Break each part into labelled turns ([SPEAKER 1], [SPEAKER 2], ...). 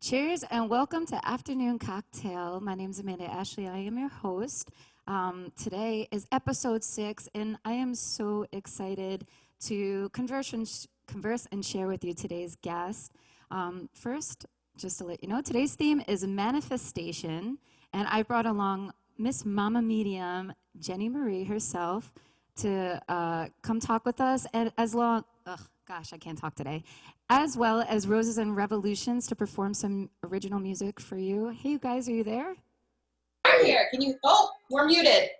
[SPEAKER 1] Cheers and welcome to Afternoon Cocktail. My name is Amanda Ashley. I am your host. Today is episode 6, and I am so excited to converse and share with you today's guest. First, just to let you know, today's theme is manifestation, and I brought along Miss Mama Medium, Jennie Marie herself, to come talk with us, and I can't talk today, as well as Roses and Revolutions to perform some original music for you. Hey, you guys, are you there?
[SPEAKER 2] I'm here. Can you? Oh, we're muted.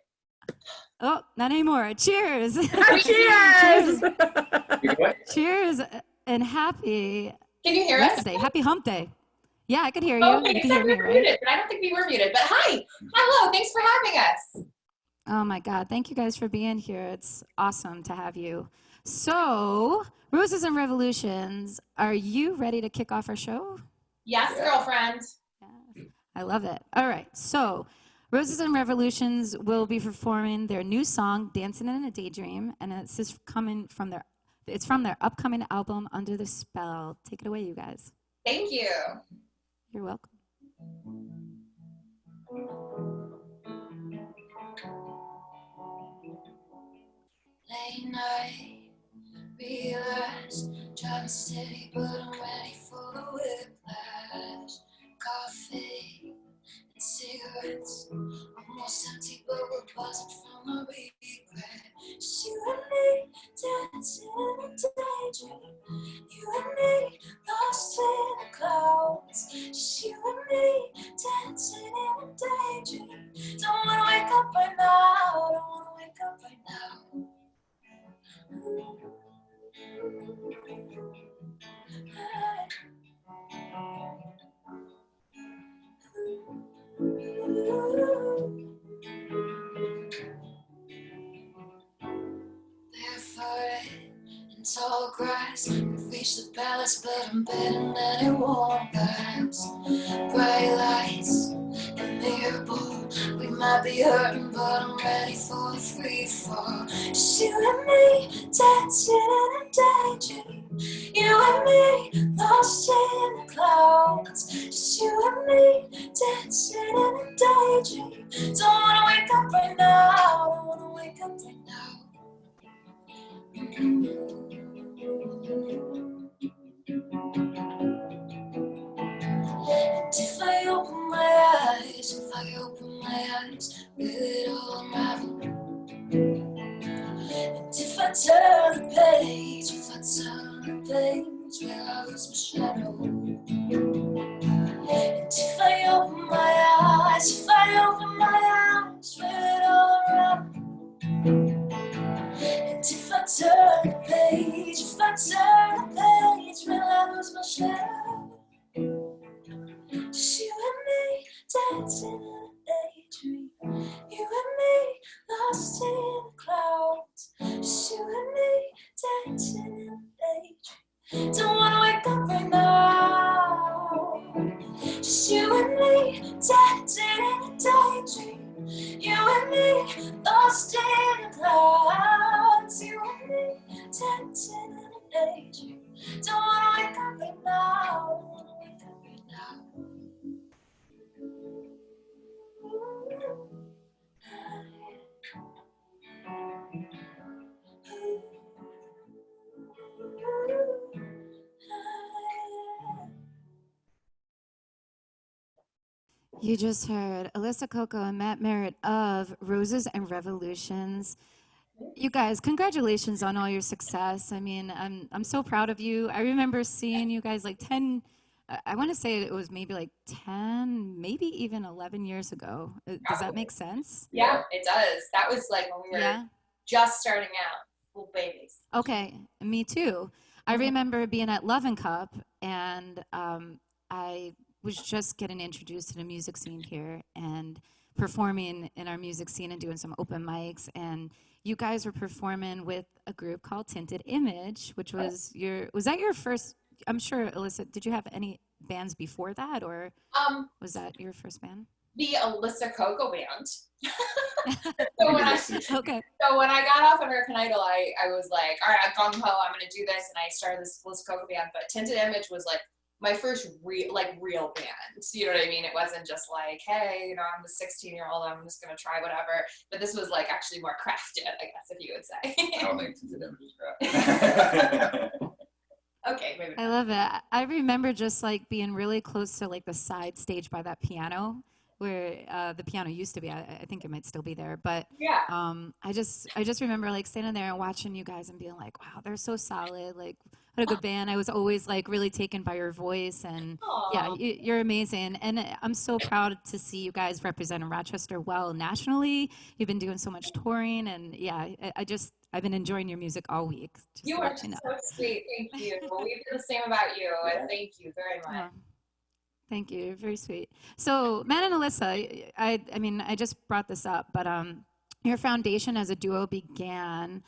[SPEAKER 1] Oh, not anymore. Cheers.
[SPEAKER 2] Cheers.
[SPEAKER 1] Cheers and happy
[SPEAKER 2] Can you hear
[SPEAKER 1] Wednesday.
[SPEAKER 2] us?
[SPEAKER 1] Happy hump day. Yeah, I could hear you.
[SPEAKER 2] Okay,
[SPEAKER 1] You can hear me, right?
[SPEAKER 2] muted, but I don't think we were muted. But hi. Hello. Thanks for having us.
[SPEAKER 1] Oh my God. Thank you guys for being here. It's awesome to have you. So, Roses and Revolutions, are you ready to kick off our show?
[SPEAKER 2] Yes, girlfriend.
[SPEAKER 1] Yeah, I love it. All right. So, Roses and Revolutions will be performing their new song, Dancing in a Daydream, and it's from their upcoming album, Under the Spell. Take it away, you guys.
[SPEAKER 2] Thank you.
[SPEAKER 1] You're welcome.
[SPEAKER 3] Late night, realize, driving steady, but I'm ready for the whiplash. Coffee and cigarettes, almost empty, but we're buzzing from a regret. Just you and me, dancing in a daydream. You and me, lost in the clouds. Just you and me, dancing in a daydream. Don't wanna wake up right now, don't wanna wake up right now. Barefoot in tall grass, we've reached the palace, but I'm betting that it won't last. Bright lights and mirror ball, we might be hurting, but I'm ready for a free fall. Just you and me, dancing in a daydream. You and me, lost in the clouds. Just you and me, dancing in a daydream. Don't wanna wake up right now, don't wanna wake up right now. And if I open my eyes, will it all unravel? And if I turn the page, will I lose my shadow? And if I open my eyes, will it all unravel? And if I turn the page, will I lose my shadow? Just you and me, dancing in a daydream. You and me, lost in the clouds. Just you and me, dancing in a daydream. Don't wanna wake up right now. Just you and me, dancing in a daydream. You and me, lost in the clouds. You and me, dancing in a daydream. Don't wanna wake up right now. Don't wanna wake up right now.
[SPEAKER 1] You just heard Alyssa Coco and Matt Merritt of Roses and Revolutions. You guys, congratulations on all your success. I mean, I'm so proud of you. I remember seeing you guys like 10, I want to say it was maybe like 10, maybe even 11 years ago. Does that make sense?
[SPEAKER 2] Yeah, it does. That was like when we were just starting out, little babies.
[SPEAKER 1] Okay, me too. I remember being at Love and Cup, and I was just getting introduced to the music scene here and performing in our music scene and doing some open mics. And you guys were performing with a group called Tinted Image, which was was that your first? I'm sure, Alyssa, did you have any bands before that, or was that your first band?
[SPEAKER 2] The Alyssa Coco band. So when I got off American Idol, I was like, all right, I've gone ho, I'm gonna do this, and I started this Alyssa Coco band. But Tinted Image was like my first real band. You know what I mean? It wasn't just like, hey, you know, I'm the 16-year-old, I'm just gonna try whatever. But this was like actually more crafted, I guess, if you would say.
[SPEAKER 4] I don't think Tinted Image is crafted.
[SPEAKER 2] Okay, maybe not.
[SPEAKER 1] I love it. I remember just like being really close to like the side stage by that piano where the piano used to be. I think it might still be there, but
[SPEAKER 2] Yeah.
[SPEAKER 1] I just remember like standing there and watching you guys and being like, wow, they're so solid. Like, what a good band. I was always like really taken by your voice, and yeah,
[SPEAKER 2] Aw.
[SPEAKER 1] you're amazing. And I'm so proud to see you guys representing Rochester well nationally. You've been doing so much touring, and yeah, I've been enjoying your music all week. Just
[SPEAKER 2] You
[SPEAKER 1] to
[SPEAKER 2] are
[SPEAKER 1] let you know.
[SPEAKER 2] so sweet. Thank you. We feel the same about you, and thank you very much.
[SPEAKER 1] Oh, thank you. You're very sweet. So, Matt and Alyssa, I mean, I just brought this up, but your foundation as a duo began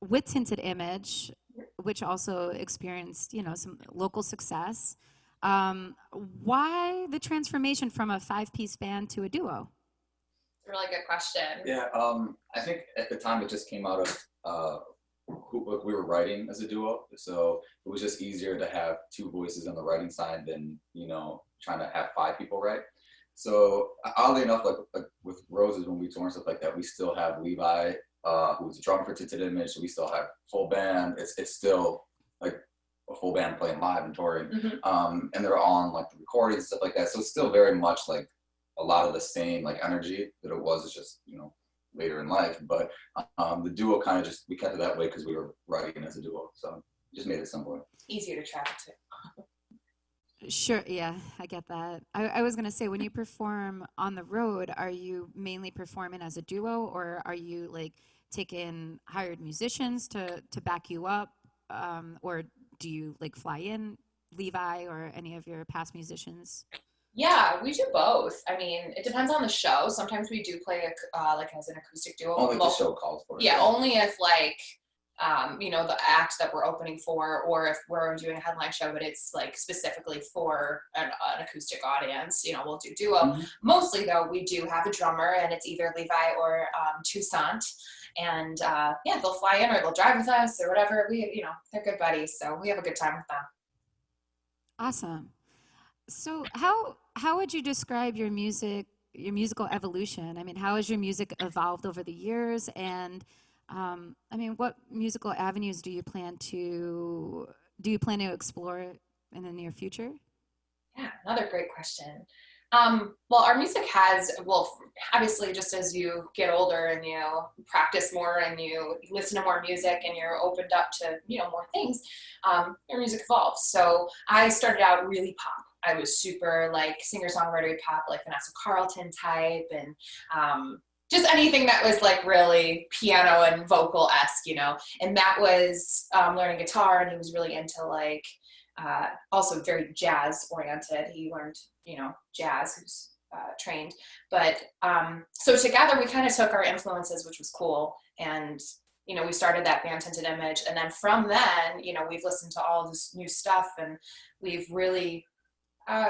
[SPEAKER 1] with Tinted Image, which also experienced, you know, some local success. Why the transformation from a 5-piece band to a duo?
[SPEAKER 2] Really good question.
[SPEAKER 4] Yeah, I think at the time it just came out of we were writing as a duo, so it was just easier to have 2 voices on the writing side than, you know, trying to have 5 people write. So oddly enough, like with Roses, when we tour and stuff like that, we still have Levi, who's a drummer for Tinted Image. So we still have full band. It's still like a full band playing live and touring, and they're on like the recordings and stuff like that. So it's still very much like a lot of the same like energy that it was. It's just, you know, later in life. But the duo kind of just, we kept it that way because we were writing as a duo. So it just made it simpler.
[SPEAKER 2] Easier to travel to.
[SPEAKER 1] Sure, yeah, I get that. I was going to say, when you perform on the road, are you mainly performing as a duo, or are you like taking hired musicians to back you up, or do you like fly in Levi or any of your past musicians?
[SPEAKER 2] Yeah, we do both. I mean, it depends on the show. Sometimes we do play like as an acoustic duo.
[SPEAKER 4] Only the show calls for it.
[SPEAKER 2] Yeah, only if like you know, the act that we're opening for, or if we're doing a headline show, but it's like specifically for an acoustic audience, you know, we'll do duo. Mostly though, we do have a drummer, and it's either Levi or Toussaint, and yeah, they'll fly in or they'll drive with us or whatever. We, you know, they're good buddies, so we have a good time with them.
[SPEAKER 1] Awesome. So how would you describe your musical evolution? I mean, how has your music evolved over the years? And I mean, what musical avenues do you plan to explore in the near future?
[SPEAKER 2] Yeah, another great question. Well, our music has, well, obviously just as you get older and you practice more and you listen to more music and you're opened up to, you know, more things, your music evolves. So I started out really pop. I was super like singer-songwriter pop, like Vanessa Carlton type, and just anything that was like really piano and vocal-esque, you know. And that was learning guitar, and he was really into like also very jazz oriented. He learned, you know, jazz, who's trained. But so together we kind of took our influences, which was cool. And, you know, we started that band Tinted Image. And then from then, you know, we've listened to all this new stuff, and we've really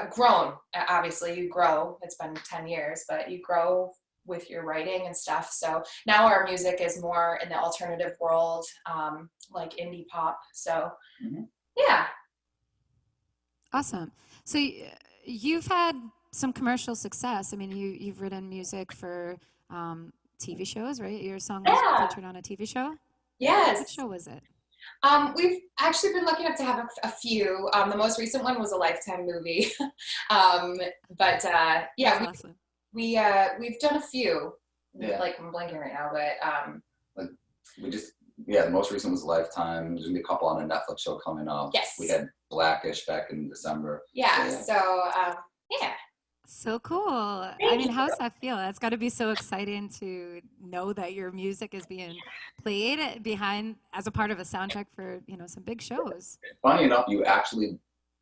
[SPEAKER 2] grown. Obviously you grow, it's been 10 years, but you grow with your writing and stuff. So now our music is more in the alternative world, like indie pop. So yeah.
[SPEAKER 1] Awesome. So you've had some commercial success. I mean, you've written music for TV shows, right? Your song was featured on a TV show?
[SPEAKER 2] Yes.
[SPEAKER 1] What show was it?
[SPEAKER 2] We've actually been lucky enough to have a few. The most recent one was a Lifetime movie. But yeah,
[SPEAKER 1] awesome.
[SPEAKER 2] We've done a few.
[SPEAKER 4] Yeah.
[SPEAKER 2] Like I'm blanking right now, but
[SPEAKER 4] like we just, yeah, the most recent was Lifetime. There's gonna be a couple on a Netflix show coming up.
[SPEAKER 2] Yes.
[SPEAKER 4] We had Blackish back in December.
[SPEAKER 2] Yeah. So yeah.
[SPEAKER 1] So cool. I mean, how's that feel? That's got to be so exciting to know that your music is being played behind as a part of a soundtrack for, you know, some big shows.
[SPEAKER 4] Funny enough, you actually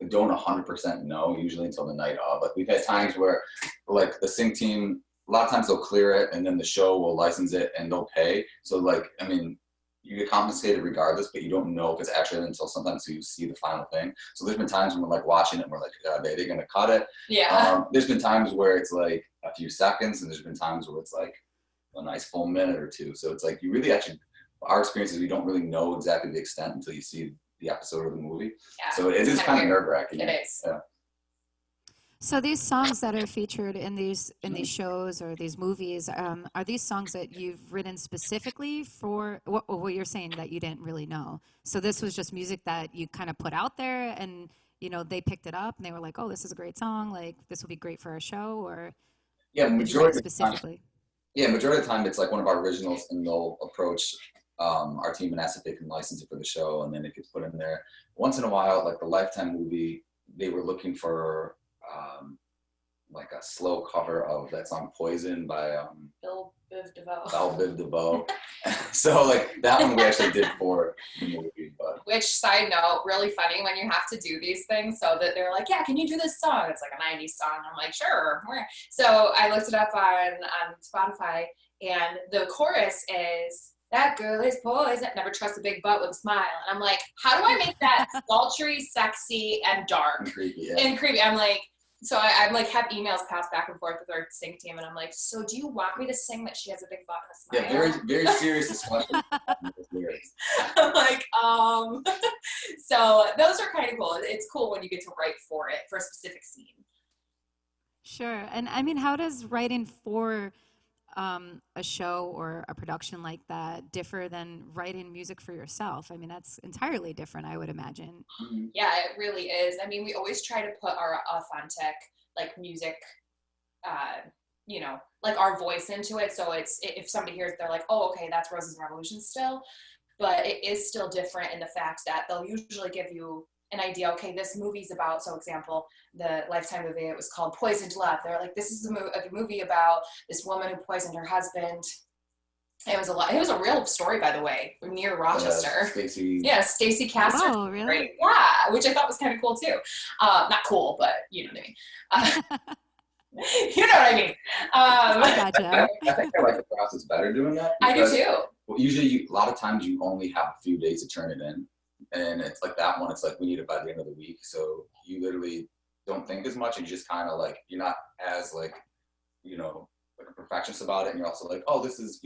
[SPEAKER 4] don't 100% know usually until the night of. Like we've had times where like the sync team, a lot of times they'll clear it and then the show will license it and they'll pay. So like, I mean, you get compensated regardless, but you don't know if it's actually until sometimes you see the final thing. So there's been times when we're like watching it and we're like, are they going to cut it?
[SPEAKER 2] Yeah.
[SPEAKER 4] There's been times where it's like a few seconds, and there's been times where it's like a nice full minute or two. So it's like you really actually, our experience is we don't really know exactly the extent until you see the episode or the movie.
[SPEAKER 2] Yeah.
[SPEAKER 4] So it is kind of nerve-wracking.
[SPEAKER 2] It is.
[SPEAKER 4] Yeah.
[SPEAKER 1] So these songs that are featured in these shows or these movies, are these songs that you've written specifically for what you're saying that you didn't really know? So this was just music that you kind of put out there, and they picked it up and they were like, "Oh, this is a great song. Like this will be great for our show." Or
[SPEAKER 4] Yeah,
[SPEAKER 1] did you write specifically?
[SPEAKER 4] Majority of the time it's like one of our originals, and they'll approach our team and ask if they can license it for the show, and then it gets put in there. Once in a while, like the Lifetime movie, they were looking for like a slow cover of that song "Poison" by Belle Biv DeVoe. So like that one we actually did for the movie. But
[SPEAKER 2] which, side note, really funny when you have to do these things. So that they're like, yeah, can you do this song? It's like a 90s song. I'm like, sure. So I looked it up on Spotify, and the chorus is, "That girl is poison, never trust a big butt with a smile." And I'm like, how do I make that sultry, sexy, and dark
[SPEAKER 4] and creepy.
[SPEAKER 2] and creepy? I'm like, so I'm like, have emails passed back and forth with our sync team, and I'm like, so do you want me to sing that she has a big butt and a smile?
[SPEAKER 4] Yeah, very, very serious discussion.
[SPEAKER 2] I'm like, so those are kind of cool. It's cool when you get to write for it, for a specific scene.
[SPEAKER 1] Sure. And I mean, how does writing for a show or a production like that differ than writing music for yourself? I mean, that's entirely different, I would imagine.
[SPEAKER 2] Yeah, it really is. I mean, we always try to put our authentic, like, music, like our voice into it. So it's, if somebody hears it, they're like, oh, okay, that's Roses and Revolutions still. But it is still different in the fact that they'll usually give you an idea, okay, this movie's about, so example, the Lifetime movie, it was called Poisoned Love. They're like, this is a movie about this woman who poisoned her husband. It was a real story, by the way, near Rochester. Stacey Castor.
[SPEAKER 1] Oh, really?
[SPEAKER 2] Right? Yeah, which I thought was kind of cool too. Not cool, but you know what I mean. You know what I mean.
[SPEAKER 1] I gotcha.
[SPEAKER 4] I think I like the process better doing that.
[SPEAKER 2] I do too.
[SPEAKER 4] Well, usually, a lot of times you only have a few days to turn it in. And it's like that one, it's like we need it by the end of the week. So you literally don't think as much, and you just kind of like, you're not as like, like a perfectionist about it. And you're also like, oh, this is,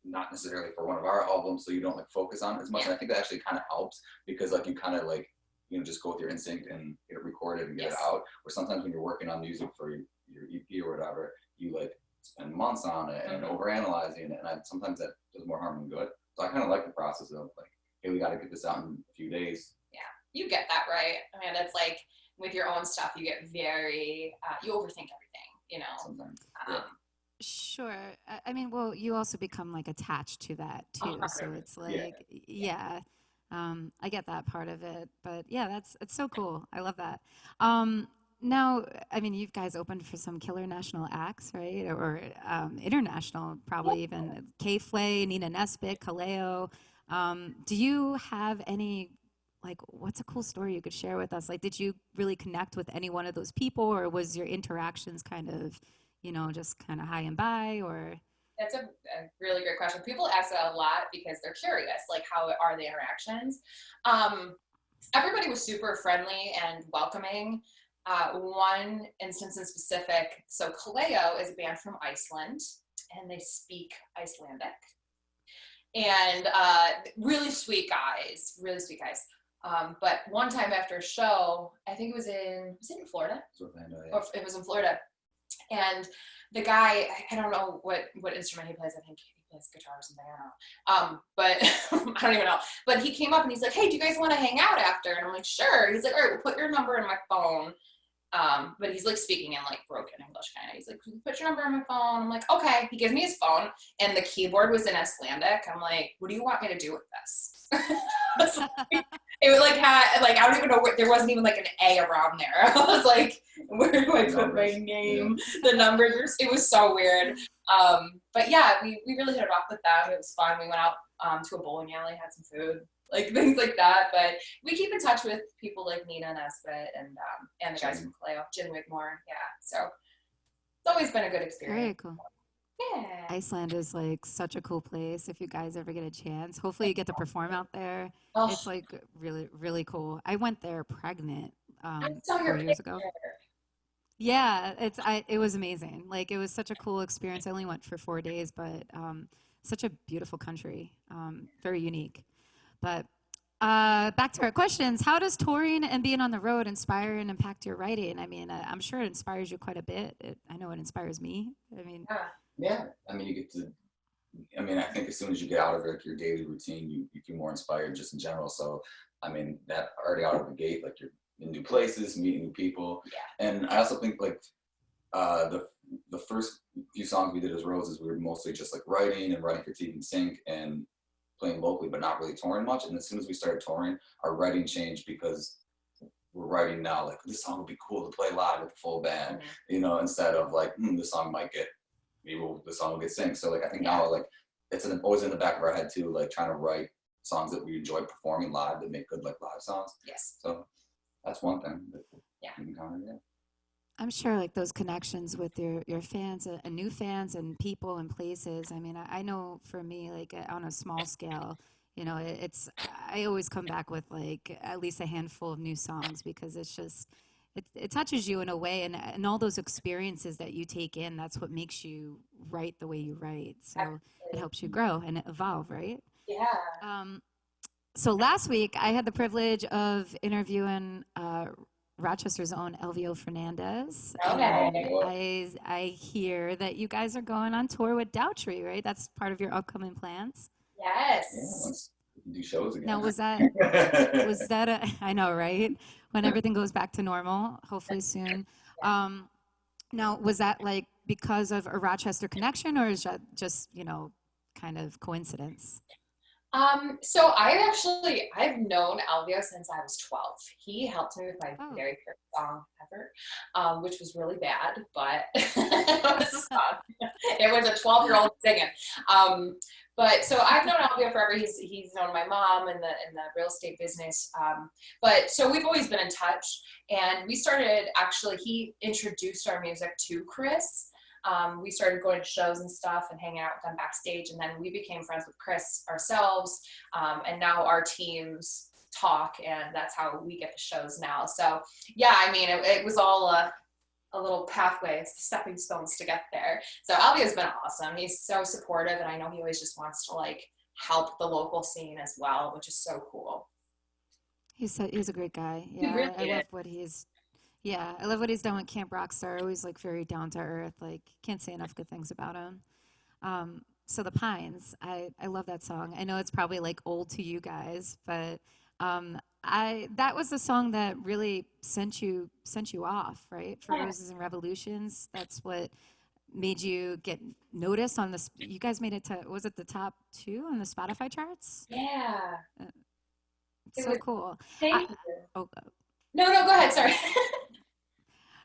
[SPEAKER 4] not necessarily for one of our albums. So you don't like focus on it as much. And I think that actually kind of helps because like you kind of like, just go with your instinct and get it recorded and get it out. Or sometimes when you're working on music for your EP or whatever, you like spend months on it and overanalyzing it. And sometimes that does more harm than good. So I kind of like the process of like, hey, we got to get this out in a few days.
[SPEAKER 2] Yeah, you get that right. I mean, it's like with your own stuff, you get very, you overthink everything,
[SPEAKER 4] Sometimes.
[SPEAKER 1] Sure. I mean, well, you also become like attached to that too. So it's like, I get that part of it. But yeah, it's so cool. I love that. Now, I mean, you guys opened for some killer national acts, right? Or international, probably even K-Flay, Nina Nesbitt, Kaleo. Do you have any, like, what's a cool story you could share with us? Like, did you really connect with any one of those people, or was your interactions kind of, just kind of high and by, or?
[SPEAKER 2] That's a really great question. People ask that a lot because they're curious, like, how are the interactions? Everybody was super friendly and welcoming. One instance in specific, so Kaleo is a band from Iceland, and they speak Icelandic. And really sweet guys. But one time after a show, I think it was in Florida? Or it was in Florida. And the guy, I don't know what instrument he plays. I think he plays guitar or something. I don't know. But I don't even know. But he came up and he's like, hey, do you guys want to hang out after? And I'm like, sure. He's like, all right, we'll put your number in my phone. But he's like speaking in like broken English kind of. He's like, put your number on my phone. I'm like, okay. He gives me his phone, and the keyboard was in Icelandic. I'm like, what do you want me to do with this? It was like I don't even know where, there wasn't even like an A around there. I was like, where do I put my name? Yeah. The numbers. It was so weird. But yeah, we really hit it off with them. It was fun. We went out to a bowling alley, had some food, like things like that. But we keep in touch with people like Nina Nesbitt and the guys from Kaleo, Jen Wigmore. Yeah, so it's always been a good experience.
[SPEAKER 1] Very cool.
[SPEAKER 2] Yeah.
[SPEAKER 1] Iceland is like such a cool place. If you guys ever get a chance, hopefully you get to perform out there.
[SPEAKER 2] Oh.
[SPEAKER 1] It's like really, really cool. I went there pregnant
[SPEAKER 2] I saw
[SPEAKER 1] 4
[SPEAKER 2] your
[SPEAKER 1] years
[SPEAKER 2] picture.
[SPEAKER 1] ago. Yeah, it was amazing. Like, it was such a cool experience. I only went for 4 days, but such a beautiful country, very unique. But back to our questions. How does touring and being on the road inspire and impact your writing? I mean, I'm sure it inspires you quite a bit. I know it inspires me. I mean,
[SPEAKER 4] Yeah. I mean, you get to. I mean, I think as soon as you get out of like your daily routine, you feel more inspired just in general. So, I mean, that already out of the gate, like you're in new places, meeting new people.
[SPEAKER 2] Yeah.
[SPEAKER 4] And I also think like the first few songs we did as Roses, we were mostly just like writing for TV and Sync and playing locally, but not really touring much. And as soon as we started touring, our writing changed because we're writing now like this song would be cool to play live with the full band, you know, instead of like this song might get the song will get synced. So like I think now like it's always in the back of our head too, like trying to write songs that we enjoy performing live that make good like live songs.
[SPEAKER 2] Yes.
[SPEAKER 4] So that's one thing that
[SPEAKER 2] Yeah.
[SPEAKER 4] you can kind of
[SPEAKER 1] I'm sure like those connections with your fans and new fans and people and places. I mean, I know for me, like on a small scale, you know, it's I always come back with like at least a handful of new songs because it's just it touches you in a way, and all those experiences that you take in, that's what makes you write the way you write. So it helps you grow and evolve, right?
[SPEAKER 2] Yeah.
[SPEAKER 1] So last week I had the privilege of interviewing Rochester's own Elvio Fernandez.
[SPEAKER 2] Okay.
[SPEAKER 1] And I hear that you guys are going on tour with Doubtry, right? That's part of your upcoming plans.
[SPEAKER 2] Yes.
[SPEAKER 4] let's do shows again.
[SPEAKER 1] Now, was that I know, right? When everything goes back to normal, hopefully soon. Now, was that like because of a Rochester connection, or is that just, you know, kind of coincidence?
[SPEAKER 2] So I've known Elvio since I was 12. He helped me with my very first song ever, which was really bad, but it was a song. It was a 12-year-old singing. But so I've known Elvio forever. He's known my mom in the real estate business. But so we've always been in touch, and we started he introduced our music to Chris. We started going to shows and stuff and hanging out with them backstage, and then we became friends with Chris ourselves, and now our teams talk, and that's how we get to shows now. So yeah, I mean, it was all a little pathway, stepping stones to get there. So Albio's been awesome. He's so supportive, and I know he always just wants to like help the local scene as well, which is so cool.
[SPEAKER 1] He's a great guy. Yeah,
[SPEAKER 2] really
[SPEAKER 1] I love what he's. Yeah, I love what he's done with Camp Rockstar. Always like very down to earth. Like can't say enough good things about him. So the Pines, I love that song. I know it's probably like old to you guys, but that was the song that really sent you off, right? For Roses and Revolutions. That's what made you get noticed on the. You guys made it to, was it the top 2 on the Spotify charts?
[SPEAKER 2] Yeah.
[SPEAKER 1] It's so cool.
[SPEAKER 2] Thank you.
[SPEAKER 1] Oh,
[SPEAKER 2] No, go ahead. Sorry.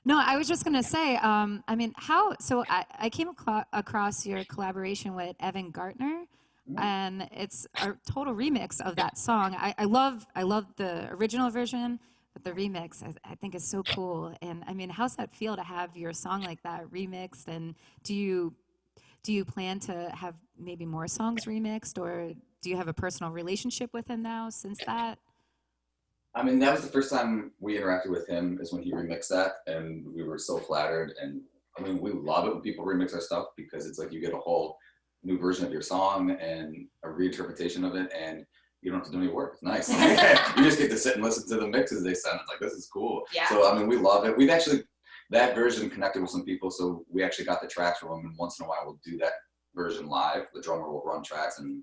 [SPEAKER 1] No, I was just going to say, I mean, I came across your collaboration with Evan Gartner, and it's a total remix of that song. I love the original version, but the remix I think is so cool. And I mean, how's that feel to have your song like that remixed? And do you plan to have maybe more songs remixed, or do you have a personal relationship with him now since that?
[SPEAKER 4] I mean, that was the first time we interacted with him is when he remixed that, and we were so flattered. And I mean, we love it when people remix our stuff because it's like you get a whole new version of your song and a reinterpretation of it, and you don't have to do any work. It's nice. You just get to sit and listen to the mixes they send. It's like, this is cool.
[SPEAKER 2] Yeah.
[SPEAKER 4] So, I mean, we love it. We've actually, that version connected with some people, so we actually got the tracks from them, and once in a while we'll do that version live. The drummer will run tracks and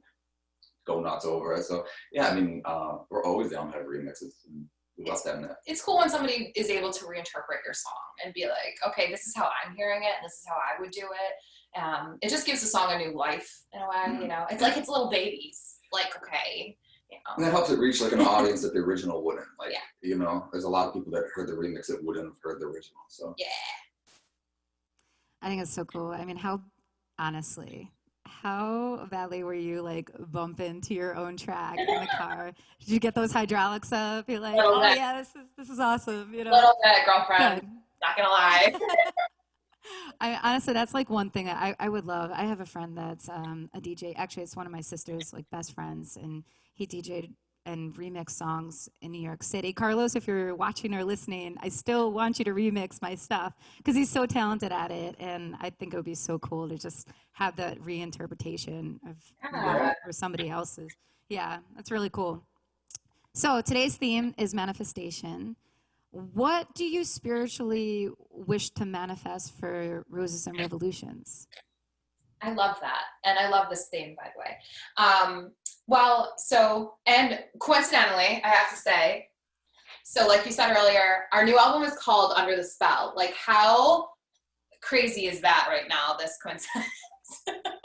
[SPEAKER 4] go nuts over it. So yeah, I mean, we're always down to have remixes. And we love having that.
[SPEAKER 2] It's cool when somebody is able to reinterpret your song and be like, okay, this is how I'm hearing it, and this is how I would do it. It just gives the song a new life in a way, you know. It's like it's little babies. Like, okay, you know.
[SPEAKER 4] And that helps it reach like an audience that the original wouldn't. Like, you know, there's a lot of people that heard the remix that wouldn't have heard the original. So
[SPEAKER 2] yeah.
[SPEAKER 1] I think it's so cool. I mean, how badly were you like bumping to your own track in the car? Did you get those hydraulics up? You're like, oh yeah, this is awesome. You know,
[SPEAKER 2] little bit, girlfriend.
[SPEAKER 1] Good.
[SPEAKER 2] Not gonna lie.
[SPEAKER 1] I honestly, that's like one thing I would love. I have a friend that's a DJ. Actually, it's one of my sister's like best friends, and he DJ'd and remix songs in New York City. Carlos, if you're watching or listening, I still want you to remix my stuff because he's so talented at it, and I think it would be so cool to just have that reinterpretation of or somebody else's. Yeah, that's really cool. So today's theme is manifestation. What do you spiritually wish to manifest for Roses and Revolutions?
[SPEAKER 2] I love that. And I love this theme, by the way. And coincidentally, I have to say, so like you said earlier, our new album is called Under the Spell. Like, how crazy is that right now, this coincidence?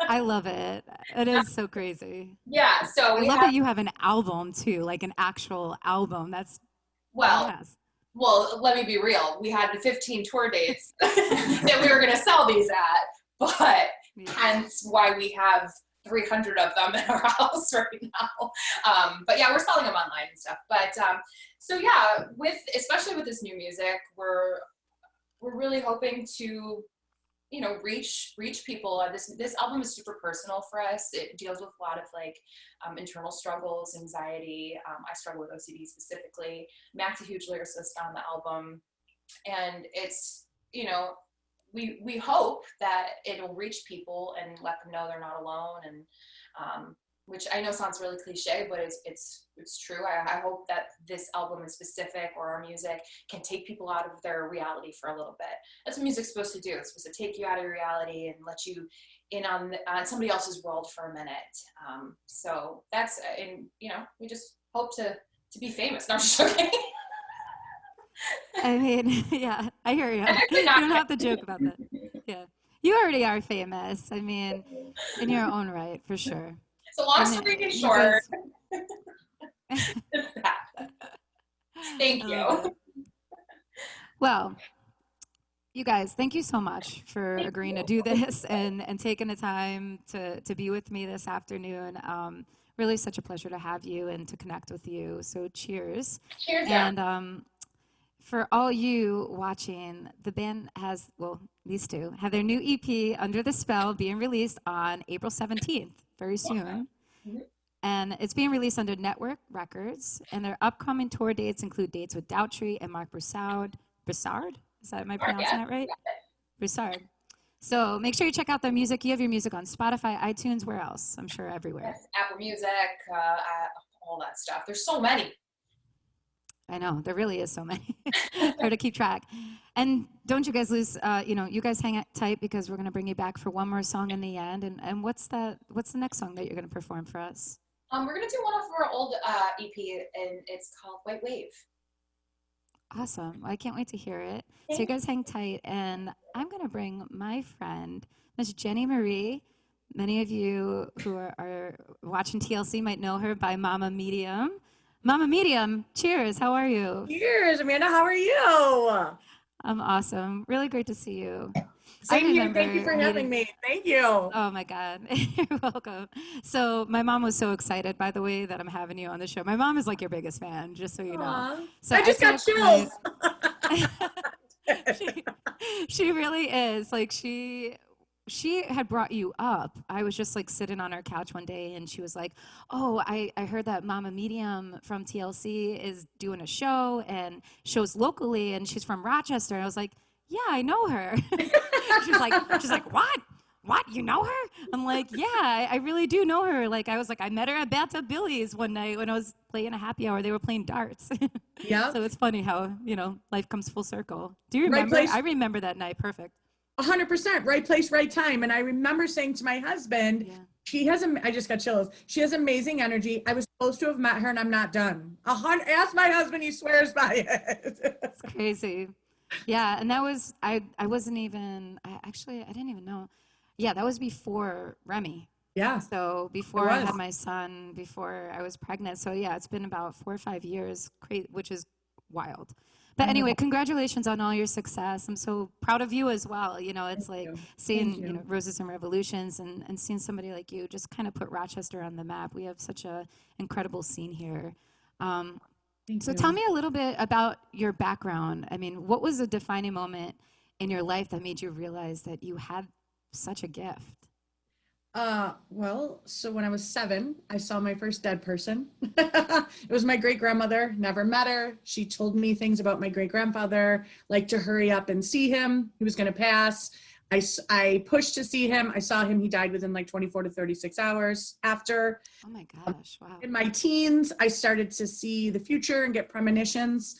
[SPEAKER 1] I love it. It is so crazy.
[SPEAKER 2] Yeah, so
[SPEAKER 1] I love that you have an album too, like an actual album. That's badass.
[SPEAKER 2] Well, let me be real. We had 15 tour dates that we were going to sell these at, but hence why we have 300 of them in our house right now. But yeah, we're selling them online and stuff. But so yeah, especially with this new music, we're really hoping to, you know, reach people. This album is super personal for us. It deals with a lot of like internal struggles, anxiety. I struggle with OCD specifically. Matt's a huge lyricist on the album, and it's, you know, we hope that it'll reach people and let them know they're not alone, and which I know sounds really cliche, but it's true. I hope that this album in specific, or our music, can take people out of their reality for a little bit. That's what music's supposed to do. It's supposed to take you out of your reality and let you in on somebody else's world for a minute. So that's, and you know, we just hope to be famous. No, I'm just joking.
[SPEAKER 1] I mean, yeah, I hear you. You don't have to joke about that. Yeah, you already are famous. I mean, in your own right, for sure.
[SPEAKER 2] So long story short. Thank you.
[SPEAKER 1] Well, you guys, thank you so much for agreeing to do this and taking the time to be with me this afternoon. Really such a pleasure to have you and to connect with you. So cheers.
[SPEAKER 2] Cheers.
[SPEAKER 1] And for all you watching, the band has, well, these two, have their new EP, Under the Spell, being released on April 17th, very soon. Mm-hmm. And it's being released under Network Records. And their upcoming tour dates include dates with Daughtry and Mark Broussard. Broussard? Am I pronouncing that right? Broussard. So make sure you check out their music. You have your music on Spotify, iTunes, where else? I'm sure everywhere.
[SPEAKER 2] Yes, Apple Music, all that stuff. There's so many.
[SPEAKER 1] I know, there really is so many. Hard to keep track. And don't you guys lose, you guys hang tight, because we're going to bring you back for one more song in the end. And what's the next song that you're going to perform for us?
[SPEAKER 2] We're going to do one of our old EP, and it's called White Wave.
[SPEAKER 1] Awesome. Well, I can't wait to hear it. So you guys hang tight, and I'm going to bring my friend, Miss Jennie Marie. Many of you who are watching TLC might know her by Mama Medium. Mama Medium, cheers. How are you?
[SPEAKER 5] Cheers, Amanda. How are you?
[SPEAKER 1] I'm awesome. Really great to see you.
[SPEAKER 5] Same here. Thank you for having me. Thank you.
[SPEAKER 1] Oh, my God. You're welcome. So my mom was so excited, by the way, that I'm having you on the show. My mom is like your biggest fan, just so you know. So
[SPEAKER 5] I just got chills.
[SPEAKER 1] She really is. Like, she had brought you up. I was just like sitting on our couch one day, and she was like, oh, I heard that Mama Medium from TLC is doing a show and shows locally, and she's from Rochester. And I was like, yeah, I know her. she's like, what? You know her? I'm like, yeah, I really do know her. Like, I was like, I met her at Bathtub Billy's one night when I was playing a happy hour. They were playing darts.
[SPEAKER 5] Yeah.
[SPEAKER 1] So it's funny how, life comes full circle. Do you remember? I remember that night. Perfect.
[SPEAKER 5] 100%, right place, right time. And I remember saying to my husband, I just got chills. She has amazing energy. I was supposed to have met her, and I'm not done. Ask my husband, he swears by it.
[SPEAKER 1] It's crazy. Yeah, and that was, I didn't even know. Yeah, that was before Remy.
[SPEAKER 5] Yeah.
[SPEAKER 1] So before I had my son, before I was pregnant. So yeah, it's been about 4 or 5 years, which is wild. But anyway, congratulations on all your success. I'm so proud of you as well. It's like seeing Roses and Revolutions and seeing somebody like you just kind of put Rochester on the map. We have such an incredible scene here. So tell me a little bit about your background. I mean, what was a defining moment in your life that made you realize that you had such a gift?
[SPEAKER 5] So when I was 7, I saw my first dead person. It was my great-grandmother. Never met her. She told me things about my great-grandfather, like to hurry up and see him. He was going to pass. I pushed to see him. I saw him. He died within like 24 to 36 hours after.
[SPEAKER 1] Oh my gosh, wow.
[SPEAKER 5] In my teens, I started to see the future and get premonitions,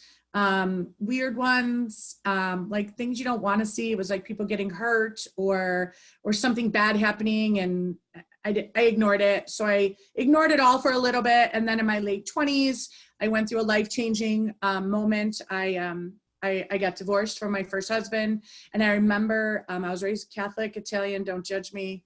[SPEAKER 5] weird ones, like things you don't want to see. It was like people getting hurt or something bad happening, and I ignored it. So I ignored it all for a little bit. And then in my late 20s, I went through a life-changing moment. I got divorced from my first husband. And I remember I was raised Catholic, Italian, don't judge me.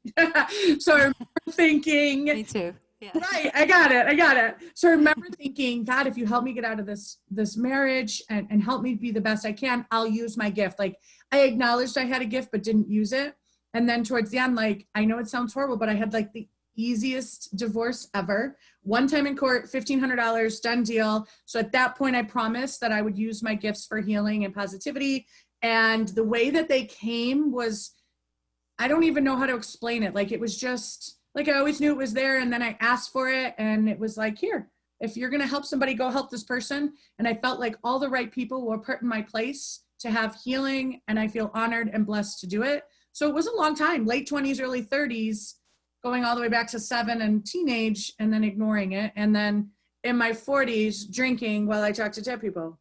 [SPEAKER 5] So I remember thinking.
[SPEAKER 1] Me too. Yeah.
[SPEAKER 5] Right, I got it. So I remember thinking, God, if you help me get out of this marriage and help me be the best I can, I'll use my gift. Like, I acknowledged I had a gift, but didn't use it. And then towards the end, like, I know it sounds horrible, but I had like the easiest divorce ever. One time in court, $1,500, done deal. So at that point, I promised that I would use my gifts for healing and positivity. And the way that they came was, I don't even know how to explain it. Like, it was just, like, I always knew it was there, and then I asked for it, and it was like, here, if you're gonna help somebody, go help this person. And I felt like all the right people were put in my place to have healing, and I feel honored and blessed to do it. So it was a long time, late 20s, early 30s, going all the way back to 7 and teenage, and then ignoring it. And then in my 40s, drinking while I talk to dead people.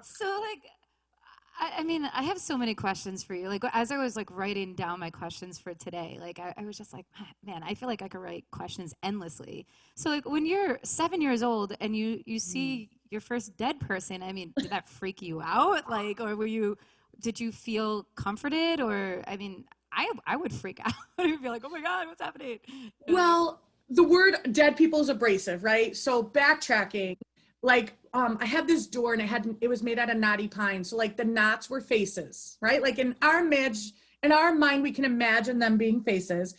[SPEAKER 1] So like, I mean, I have so many questions for you. Like, as I was like writing down my questions for today, like I was just like, man, I feel like I could write questions endlessly. So like, when you're 7 years old and you see your first dead person, I mean, did that freak you out? Like, or did you feel comforted? Or, I mean, I would freak out. I'd be like, oh my God, what's happening?
[SPEAKER 5] Well, the word dead people is abrasive, right? So backtracking, like, I had this door and it was made out of knotty pine. So like the knots were faces, right? Like in our mind, we can imagine them being faces,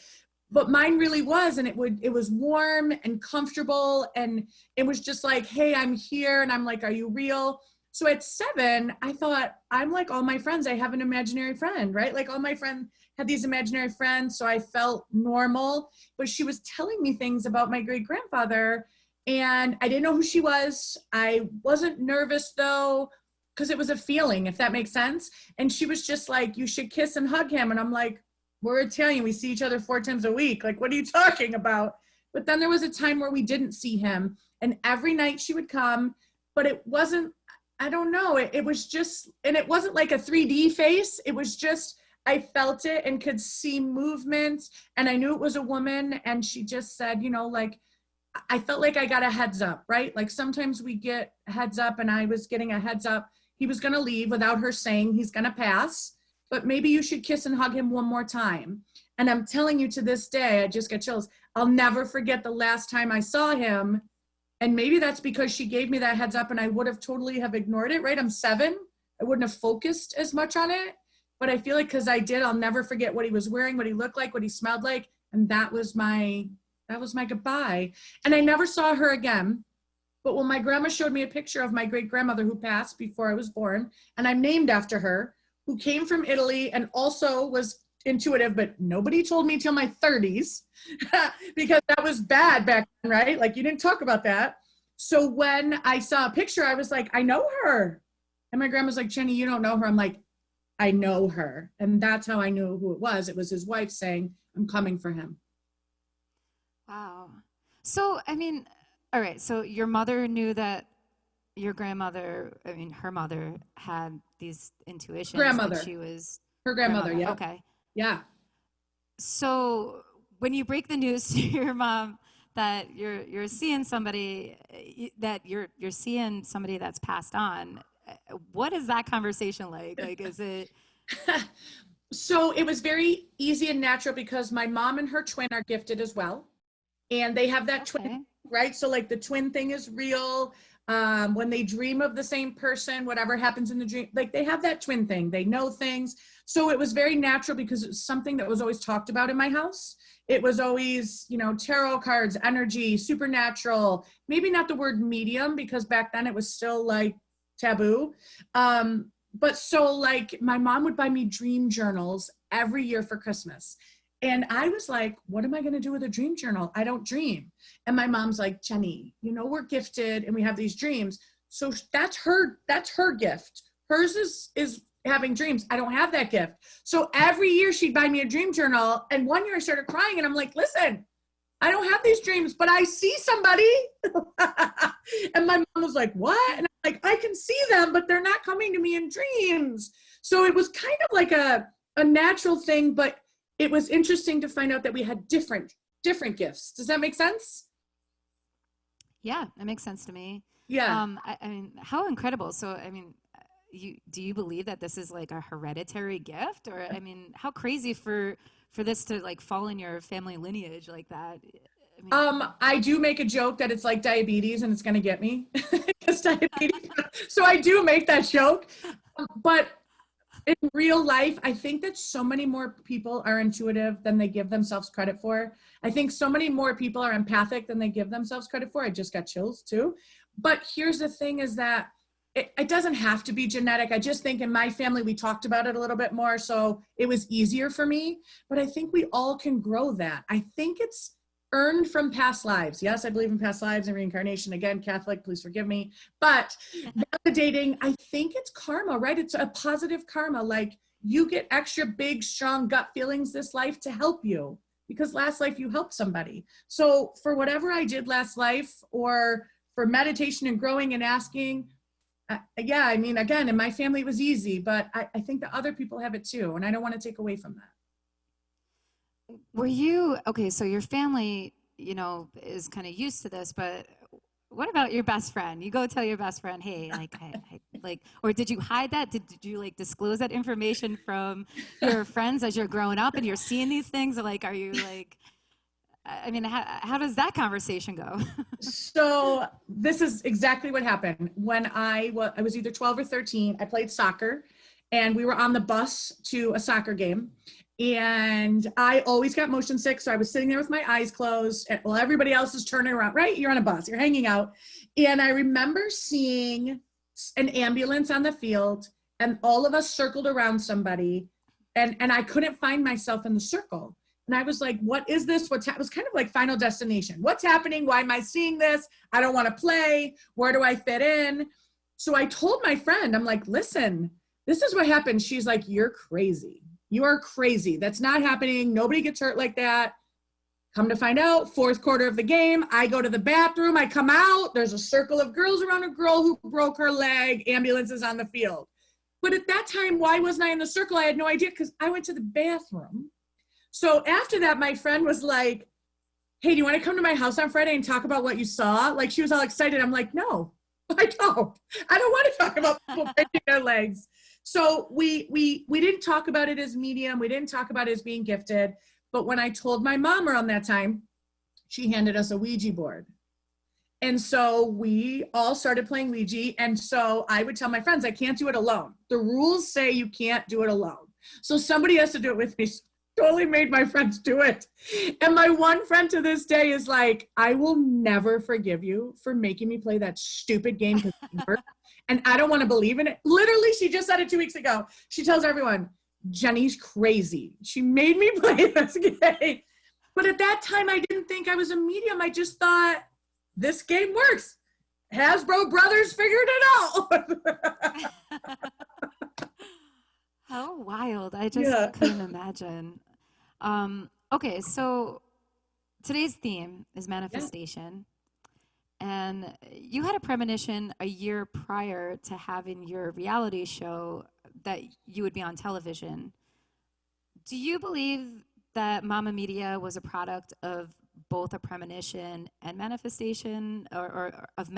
[SPEAKER 5] but mine really was. And it was warm and comfortable. And it was just like, hey, I'm here. And I'm like, are you real? So at 7, I thought, I'm like all my friends. I have an imaginary friend, right? Like all my friends had these imaginary friends. So I felt normal, but she was telling me things about my great grandfather. And I didn't know who she was. I wasn't nervous though, because it was a feeling, if that makes sense. And she was just like, you should kiss and hug him. And I'm like, we're Italian. We see each other 4 times a week. Like, what are you talking about? But then there was a time where we didn't see him. And every night she would come, but it wasn't, I don't know. It was just, and it wasn't like a 3D face. It was just, I felt it and could see movement. And I knew it was a woman. And she just said, you know, like, I felt like I got a heads up, right? Like sometimes we get heads up, and I was getting a heads up. He was going to leave without her saying he's going to pass, but maybe you should kiss and hug him one more time. And I'm telling you, to this day, I just get chills. I'll never forget the last time I saw him. And maybe that's because she gave me that heads up, and I would have totally have ignored it, right? I'm 7. I wouldn't have focused as much on it, but I feel like because I did, I'll never forget what he was wearing, what he looked like, what he smelled like. And that was my goodbye. And I never saw her again. But when my grandma showed me a picture of my great grandmother who passed before I was born, and I'm named after her, who came from Italy and also was intuitive, but nobody told me till my 30s because that was bad back then, right? Like, you didn't talk about that. So when I saw a picture, I was like, I know her. And my grandma's like, Jennie, you don't know her. I'm like, I know her. And that's how I knew who it was. It was his wife saying, I'm coming for him.
[SPEAKER 1] Wow. So, I mean, all right. So your mother knew that your grandmother, I mean, her mother had these intuitions.
[SPEAKER 5] Grandmother.
[SPEAKER 1] That she was
[SPEAKER 5] Her grandmother, yeah.
[SPEAKER 1] Okay.
[SPEAKER 5] Yeah.
[SPEAKER 1] So when you break the news to your mom that you're seeing somebody, that you're seeing somebody that's passed on, what is that conversation like? Like, is it?
[SPEAKER 5] So it was very easy and natural because my mom and her twin are gifted as well. And they have that twin, right? So like the twin thing is real. When they dream of the same person, whatever happens in the dream, like they have that twin thing, they know things. So it was very natural because it's something that was always talked about in my house. It was always, you know, tarot cards, energy, supernatural, maybe not the word medium because back then it was still like taboo. But so like my mom would buy me dream journals every year for Christmas. And I was like, what am I going to do with a dream journal? I don't dream. And my mom's like, Jennie, you know, we're gifted and we have these dreams. So that's her gift. Hers is having dreams. I don't have that gift. So every year she'd buy me a dream journal. And one year I started crying and I'm like, listen, I don't have these dreams, but I see somebody. And my mom was like, what? And I'm like, I can see them, but they're not coming to me in dreams. So it was kind of like a natural thing, but it was interesting to find out that we had different gifts. Does that make sense?
[SPEAKER 1] Yeah, it makes sense to me.
[SPEAKER 5] Yeah.
[SPEAKER 1] I mean, how incredible. So, I mean, do you believe that this is like a hereditary gift, or I mean, how crazy for this to like fall in your family lineage like that? I mean,
[SPEAKER 5] I do make a joke that it's like diabetes and it's going to get me. It's diabetes. So I do make that joke, but in real life, I think that so many more people are intuitive than they give themselves credit for. I think so many more people are empathic than they give themselves credit for. I just got chills too. But here's the thing is that it doesn't have to be genetic. I just think in my family, we talked about it a little bit more, so it was easier for me. But I think we all can grow that. I think it's earned from past lives. Yes, I believe in past lives and reincarnation. Again, Catholic, please forgive me. But validating, I think it's karma, right? It's a positive karma. Like you get extra big, strong gut feelings this life to help you because last life you helped somebody. So for whatever I did last life or for meditation and growing and asking, yeah, I mean, again, in my family it was easy, but I think that other people have it too. And I don't want to take away from that.
[SPEAKER 1] were you, okay, so your family, you know, is kind of used to this, but what about your best friend? You go tell your best friend, hey, like, like, or did you hide that? Did you like disclose that information from your friends as you're growing up and you're seeing these things? Or, like, are you like, I mean, how does that conversation go?
[SPEAKER 5] So this is exactly what happened. When I was either 12 or 13, I played soccer and we were on the bus to a soccer game. And I always got motion sick. So I was sitting there with my eyes closed and while everybody else is turning around, right? You're on a bus, you're hanging out. And I remember seeing an ambulance on the field and all of us circled around somebody and I couldn't find myself in the circle. And I was like, what is this? It was kind of like Final Destination. What's happening? Why am I seeing this? I don't want to play. Where do I fit in? So I told my friend, I'm like, listen, this is what happened. She's like, you're crazy. You are crazy. That's not happening. Nobody gets hurt like that. Come to find out, fourth quarter of the game, I go to the bathroom. I come out. There's a circle of girls around a girl who broke her leg. Ambulances on the field. But at that time, why wasn't I in the circle? I had no idea because I went to the bathroom. So after that, my friend was like, hey, do you want to come to my house on Friday and talk about what you saw? Like she was all excited. I'm like, no, I don't. I don't want to talk about people breaking their legs. So we didn't talk about it as medium. We didn't talk about it as being gifted. But when I told my mom around that time, she handed us a Ouija board. And so we all started playing Ouija. And so I would tell my friends, I can't do it alone. The rules say you can't do it alone. So somebody has to do it with me. So totally made my friends do it. And my one friend to this day is like, I will never forgive you for making me play that stupid game. And I don't want to believe in it. Literally, she just said it 2 weeks ago. She tells everyone, Jenny's crazy. She made me play this game. But at that time, I didn't think I was a medium. I just thought, this game works. Hasbro Brothers figured it out.
[SPEAKER 1] How wild. I just couldn't imagine. Okay, so today's theme is manifestation. And you had a premonition a year prior to having your reality show that you would be on television. Do you believe that Mama Media was a product of both a premonition and manifestation, or of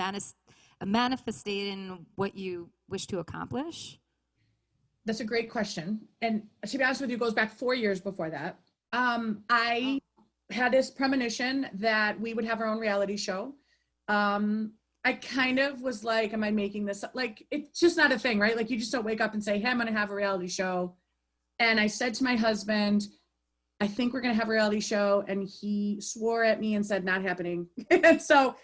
[SPEAKER 1] manifesting what you wish to accomplish?
[SPEAKER 5] That's a great question. And to be honest with you, it goes back 4 years before that. I had this premonition that we would have our own reality show. I kind of was like, am I making this up? Like, it's just not a thing, right? Like you just don't wake up and say, hey, I'm going to have a reality show. And I said to my husband, I think we're going to have a reality show. And he swore at me and said, not happening. And so,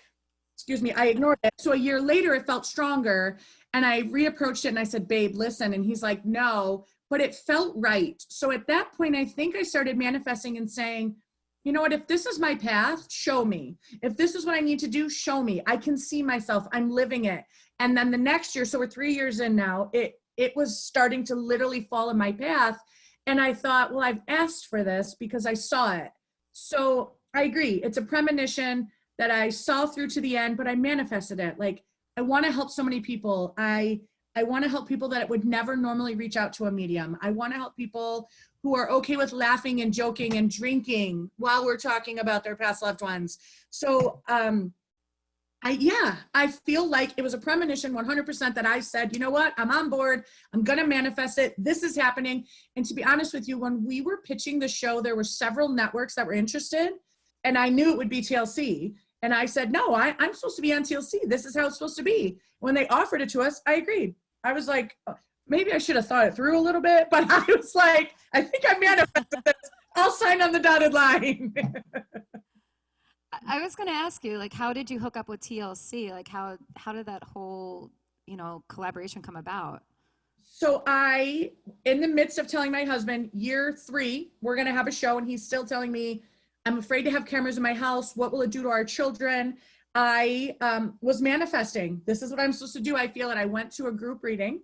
[SPEAKER 5] excuse me, I ignored it. So a year later, it felt stronger. And I reapproached it and I said, babe, listen. And he's like, no, but it felt right. So at that point, I think I started manifesting and saying, you know what, if this is my path, show me. If this is what I need to do, show me. I can see myself. I'm living it. And then the next year, so we're 3 years in now, it it was starting to literally fall in my path. And I thought, well, I've asked for this because I saw it. So I agree. It's a premonition that I saw through to the end, but I manifested it. Like, I want to help so many people. I want to help people that would never normally reach out to a medium. I want to help people who are okay with laughing and joking and drinking while we're talking about their past loved ones. So I feel like it was a premonition 100% that I said, you know what, I'm on board. I'm going to manifest it. This is happening. And to be honest with you, when we were pitching the show, there were several networks that were interested, and I knew it would be TLC. And I said, no, I'm supposed to be on TLC. This is how it's supposed to be. When they offered it to us, I agreed. I was like, maybe I should have thought it through a little bit, but I was like, I think I manifested this. I'll sign on the dotted line.
[SPEAKER 1] I was going to ask you, like, how did you hook up with TLC? Like, how did that whole, collaboration come about?
[SPEAKER 5] So in the midst of telling my husband, year 3, we're going to have a show, and he's still telling me, I'm afraid to have cameras in my house. What will it do to our children? I was manifesting. This is what I'm supposed to do. I feel it. I went to a group reading,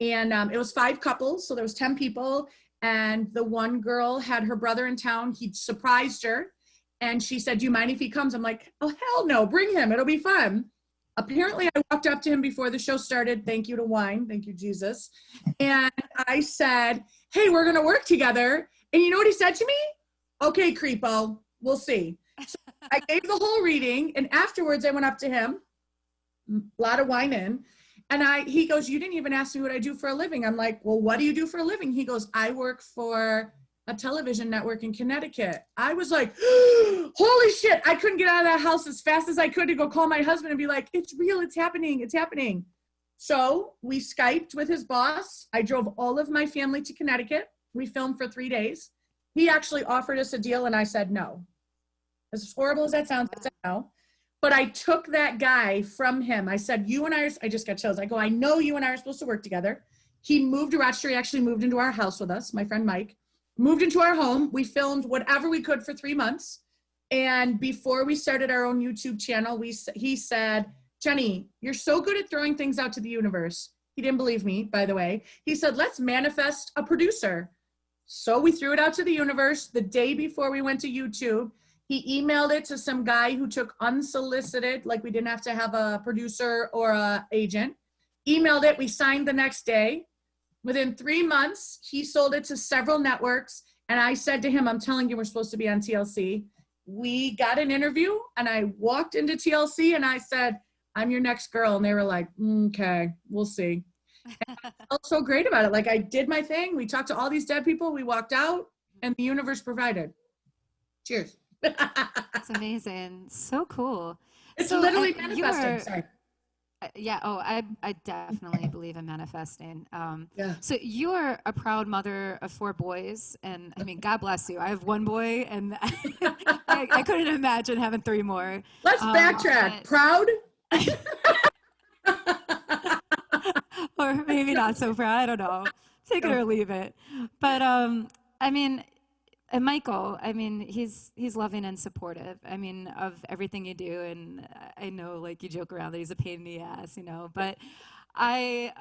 [SPEAKER 5] and it was 5 couples. So there was 10 people, and the one girl had her brother in town. He surprised her. And she said, do you mind if he comes? I'm like, oh, hell no, bring him. It'll be fun. Apparently, I walked up to him before the show started. Thank you to wine. Thank you, Jesus. And I said, hey, we're going to work together. And you know what he said to me? Okay, creepo, we'll see. So I gave the whole reading. And afterwards, I went up to him, a lot of wine in. And he goes, you didn't even ask me what I do for a living. I'm like, well, what do you do for a living? He goes, I work for a television network in Connecticut. I was like, holy shit. I couldn't get out of that house as fast as I could to go call my husband and be like, it's real, it's happening, it's happening. So we Skyped with his boss. I drove all of my family to Connecticut. We filmed for 3 days. He actually offered us a deal and I said no. As horrible as that sounds, I said no. But I took that guy from him. I said, I just got chills. I go, I know you and I are supposed to work together. He moved to Rochester. He actually moved into our house with us, my friend Mike. Moved into our home. We filmed whatever we could for 3 months. And before we started our own YouTube channel, he said, Jennie, you're so good at throwing things out to the universe. He didn't believe me, by the way. He said, let's manifest a producer. So we threw it out to the universe the day before we went to YouTube. He emailed it to some guy who took unsolicited, like we didn't have to have a producer or a agent. Emailed it. We signed the next day. Within 3 months, he sold it to several networks. And I said to him, I'm telling you, we're supposed to be on TLC. We got an interview and I walked into TLC and I said, I'm your next girl. And they were like, okay, we'll see. And I felt so great about it. Like, I did my thing. We talked to all these dead people. We walked out and the universe provided. Cheers.
[SPEAKER 1] That's amazing. So cool.
[SPEAKER 5] It's literally manifesting. Sorry.
[SPEAKER 1] Yeah. Oh, I definitely believe in manifesting.
[SPEAKER 5] Yeah.
[SPEAKER 1] So you're a proud mother of 4 boys, and I mean, God bless you. I have 1 boy, and I couldn't imagine having 3 more.
[SPEAKER 5] Let's backtrack. Proud?
[SPEAKER 1] Or maybe not so proud. I don't know. Take it or leave it. But I mean, and Michael, I mean, he's loving and supportive, I mean, of everything you do. And I know, like, you joke around that he's a pain in the ass, but I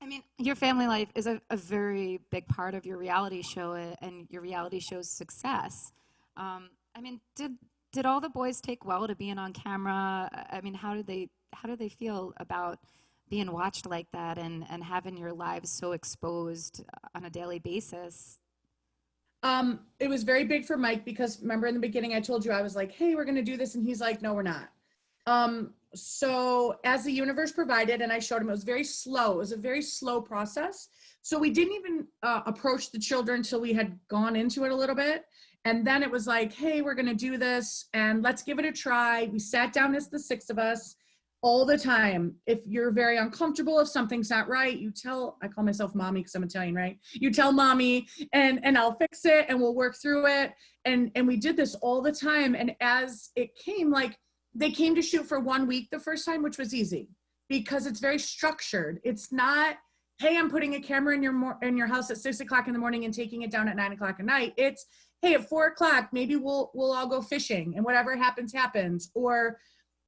[SPEAKER 1] mean, your family life is a very big part of your reality show and your reality show's success. I mean, did all the boys take well to being on camera? I mean, how did they feel about being watched like that and having your lives so exposed on a daily basis?
[SPEAKER 5] It was very big for Mike because remember in the beginning I told you I was like, hey, we're going to do this. And he's like, no, we're not. So as the universe provided and I showed him, it was very slow. It was a very slow process. So we didn't even approach the children until we had gone into it a little bit. And then it was like, hey, we're going to do this and let's give it a try. We sat down as the 6 of us all the time. If you're very uncomfortable, if something's not right, you tell, I call myself mommy because I'm Italian, right? You tell mommy and I'll fix it and we'll work through it. And we did this all the time. And as it came, like they came to shoot for 1 week the first time, which was easy because it's very structured. It's not, hey, I'm putting a camera in your house at 6 o'clock in the morning and taking it down at 9 o'clock at night. It's, hey, at 4 o'clock, maybe we'll all go fishing and whatever happens, happens. Or,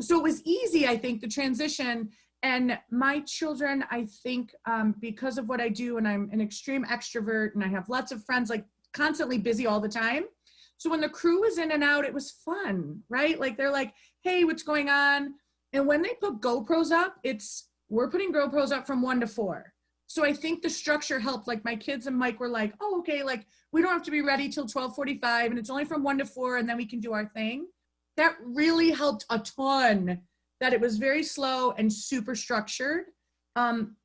[SPEAKER 5] so it was easy, I think, the transition. And my children, I think, because of what I do, and I'm an extreme extrovert and I have lots of friends, like constantly busy all the time. So when the crew was in and out, it was fun, right? Like they're like, hey, what's going on? And when they put GoPros up, we're putting GoPros up from 1 to 4. So I think the structure helped. Like my kids and Mike were like, oh, okay, like we don't have to be ready till 12:45 and it's only from 1 to 4 and then we can do our thing. That really helped a ton, that it was very slow and super structured.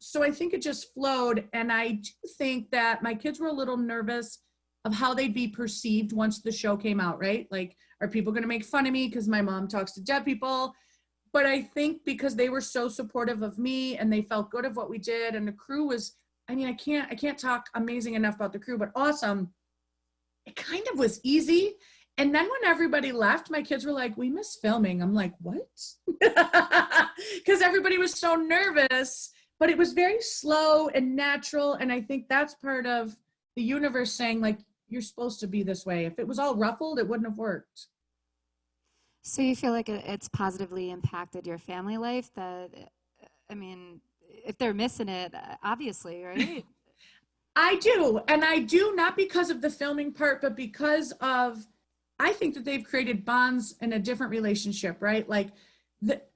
[SPEAKER 5] So I think it just flowed. And I do think that my kids were a little nervous of how they'd be perceived once the show came out, right? Like, are people going to make fun of me because my mom talks to dead people? But I think because they were so supportive of me and they felt good of what we did, and the crew was, I mean, I can't talk amazing enough about the crew, but awesome. It kind of was easy. And then when everybody left, my kids were like, we miss filming. I'm like, what? Because everybody was so nervous, but it was very slow and natural. And I think that's part of the universe saying, like, you're supposed to be this way. If it was all ruffled, it wouldn't have worked.
[SPEAKER 1] So you feel like it's positively impacted your family life? That, I mean, if they're missing it, obviously, right?
[SPEAKER 5] I do. And I do not because of the filming part, but because of, I think that they've created bonds in a different relationship, right? Like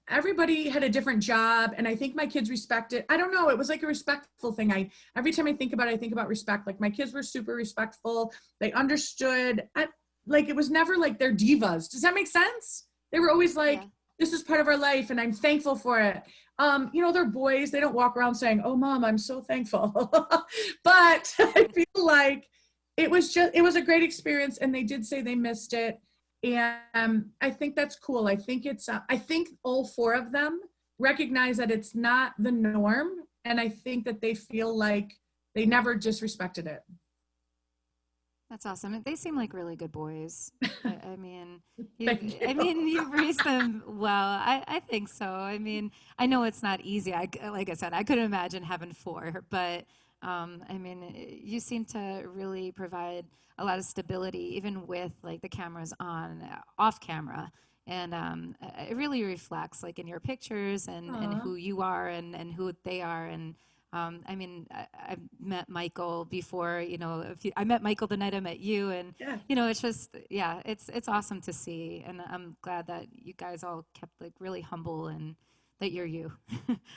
[SPEAKER 5] everybody had a different job. And I think my kids respect it. I don't know. It was like a respectful thing. Every time I think about it, I think about respect. Like my kids were super respectful. They understood. Like it was never like they're divas. Does that make sense? They were always like, yeah, this is part of our life and I'm thankful for it. They're boys. They don't walk around saying, oh, mom, I'm so thankful. But I feel like it was a great experience, and they did say they missed it. And I think that's cool. I think I think all 4 of them recognize that it's not the norm. And I think that they feel like they never disrespected it.
[SPEAKER 1] That's awesome. They seem like really good boys. I mean, you've raised them well. I think so. I mean, I know it's not easy. Like I said, I couldn't imagine having 4, but you seem to really provide a lot of stability, even with like the cameras on, off camera. And it really reflects like in your pictures and who you are and who they are. And I've met Michael before, I met Michael the night I met you, and, it's just, it's awesome to see. And I'm glad that you guys all kept like really humble and that you're you.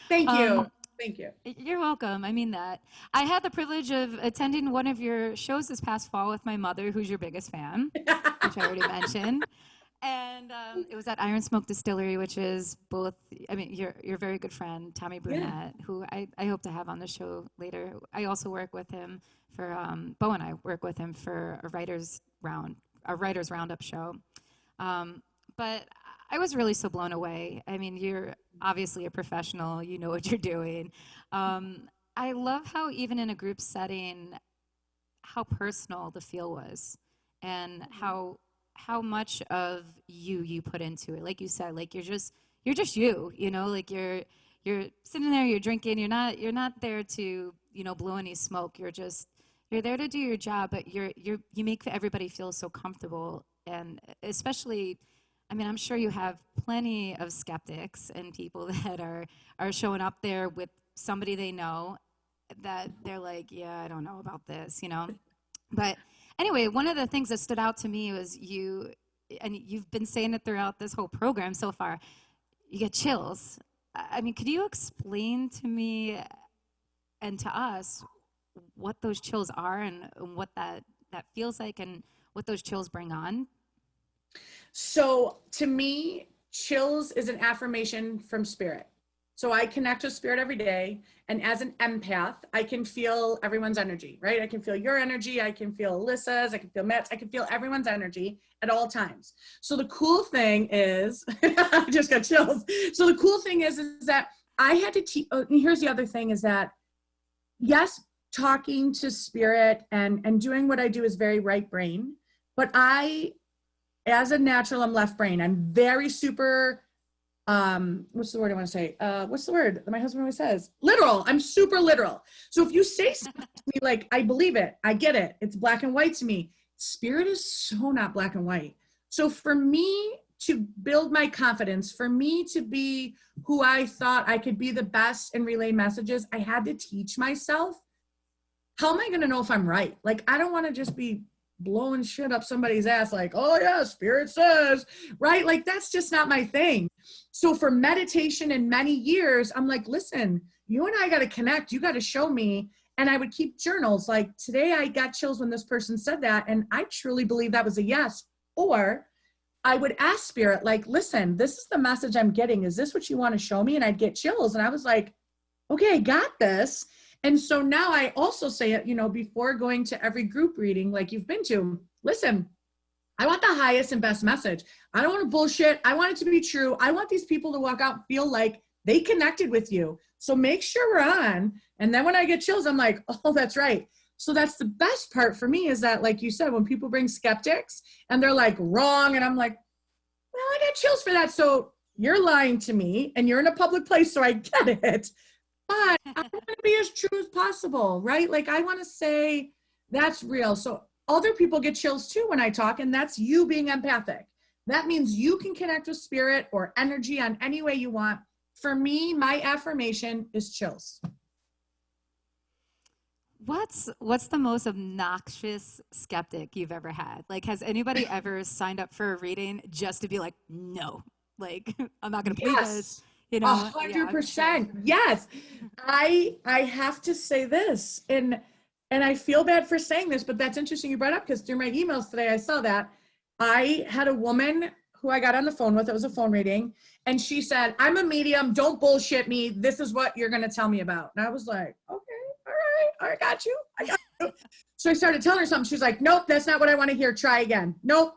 [SPEAKER 5] Thank you. Thank you.
[SPEAKER 1] You're welcome. I mean that. I had the privilege of attending one of your shows this past fall with my mother, who's your biggest fan, which I already mentioned. And it was at Iron Smoke Distillery, which is your very good friend, Tommy Brunette, who I hope to have on the show later. I also work with him for, Bo and I work with him for a Writers Roundup show. But I was really so blown away. I mean, you're obviously a professional. You know what you're doing. I love how even in a group setting, how personal the feel was, and how much of you put into it. Like you said, like you're just you, like you're sitting there, you're drinking, you're not there to, blow any smoke. You're there to do your job, but you make everybody feel so comfortable. And especially, I'm sure you have plenty of skeptics and people that are showing up there with somebody they know that they're like, yeah, I don't know about this, But anyway, one of the things that stood out to me was you've been saying it throughout this whole program so far, you get chills. Could you explain to me and to us what those chills are and what that feels like and what those chills bring on?
[SPEAKER 5] So to me, chills is an affirmation from spirit. So I connect with spirit every day. And as an empath, I can feel everyone's energy, right? I can feel your energy. I can feel Alyssa's. I can feel Matt's. I can feel everyone's energy at all times. So the cool thing is, I just got chills. So the cool thing is that I had to teach, here's the other thing is that, yes, talking to spirit and doing what I do is very right brain, but as a natural, I'm left brain. I'm very super, what's the word I want to say? What's the word that my husband always says? Literal. I'm super literal. So if you say something to me like, I believe it, I get it, it's black and white to me. Spirit is so not black and white. So for me to build my confidence, for me to be who I thought I could be the best and relay messages, I had to teach myself, how am I going to know if I'm right? Like, I don't want to just be blowing shit up somebody's ass like, oh yeah, spirit says, right? Like, that's just not my thing. So for meditation and many years, I'm like, listen, you and I got to connect. You got to show me. And I would keep journals. Like, today I got chills when this person said that. And I truly believe that was a yes. Or I would ask spirit, like, listen, this is the message I'm getting. Is this what you want to show me? And I'd get chills. And I was like, okay, I got this. And so now I also say it, you know, before going to every group reading, like you've been to, listen, I want the highest and best message. I don't want to bullshit. I want it to be true. I want these people to walk out and feel like they connected with you. So make sure we're on. And then when I get chills, I'm like, oh, that's right. So that's the best part for me, is that, like you said, when people bring skeptics and they're like wrong, and I'm like, well, I got chills for that. So you're lying to me and you're in a public place, so I get it. But I want to be as true as possible, right? Like, I want to say that's real. So other people get chills too when I talk, and that's you being empathic. That means you can connect with spirit or energy on any way you want. For me, my affirmation is chills.
[SPEAKER 1] What's the most obnoxious skeptic you've ever had? Like, has anybody ever signed up for a reading just to be like, no, like, I'm not going to believe this? You know,
[SPEAKER 5] 100%. Yes. I have to say this, and I feel bad for saying this, but that's interesting you brought up, because through my emails today, I saw that I had a woman who I got on the phone with. It was a phone reading. And she said, I'm a medium. Don't bullshit me. This is what you're going to tell me about. And I was like, okay, all right. I got you. So I started telling her something. She was like, nope, that's not what I want to hear. Try again. Nope.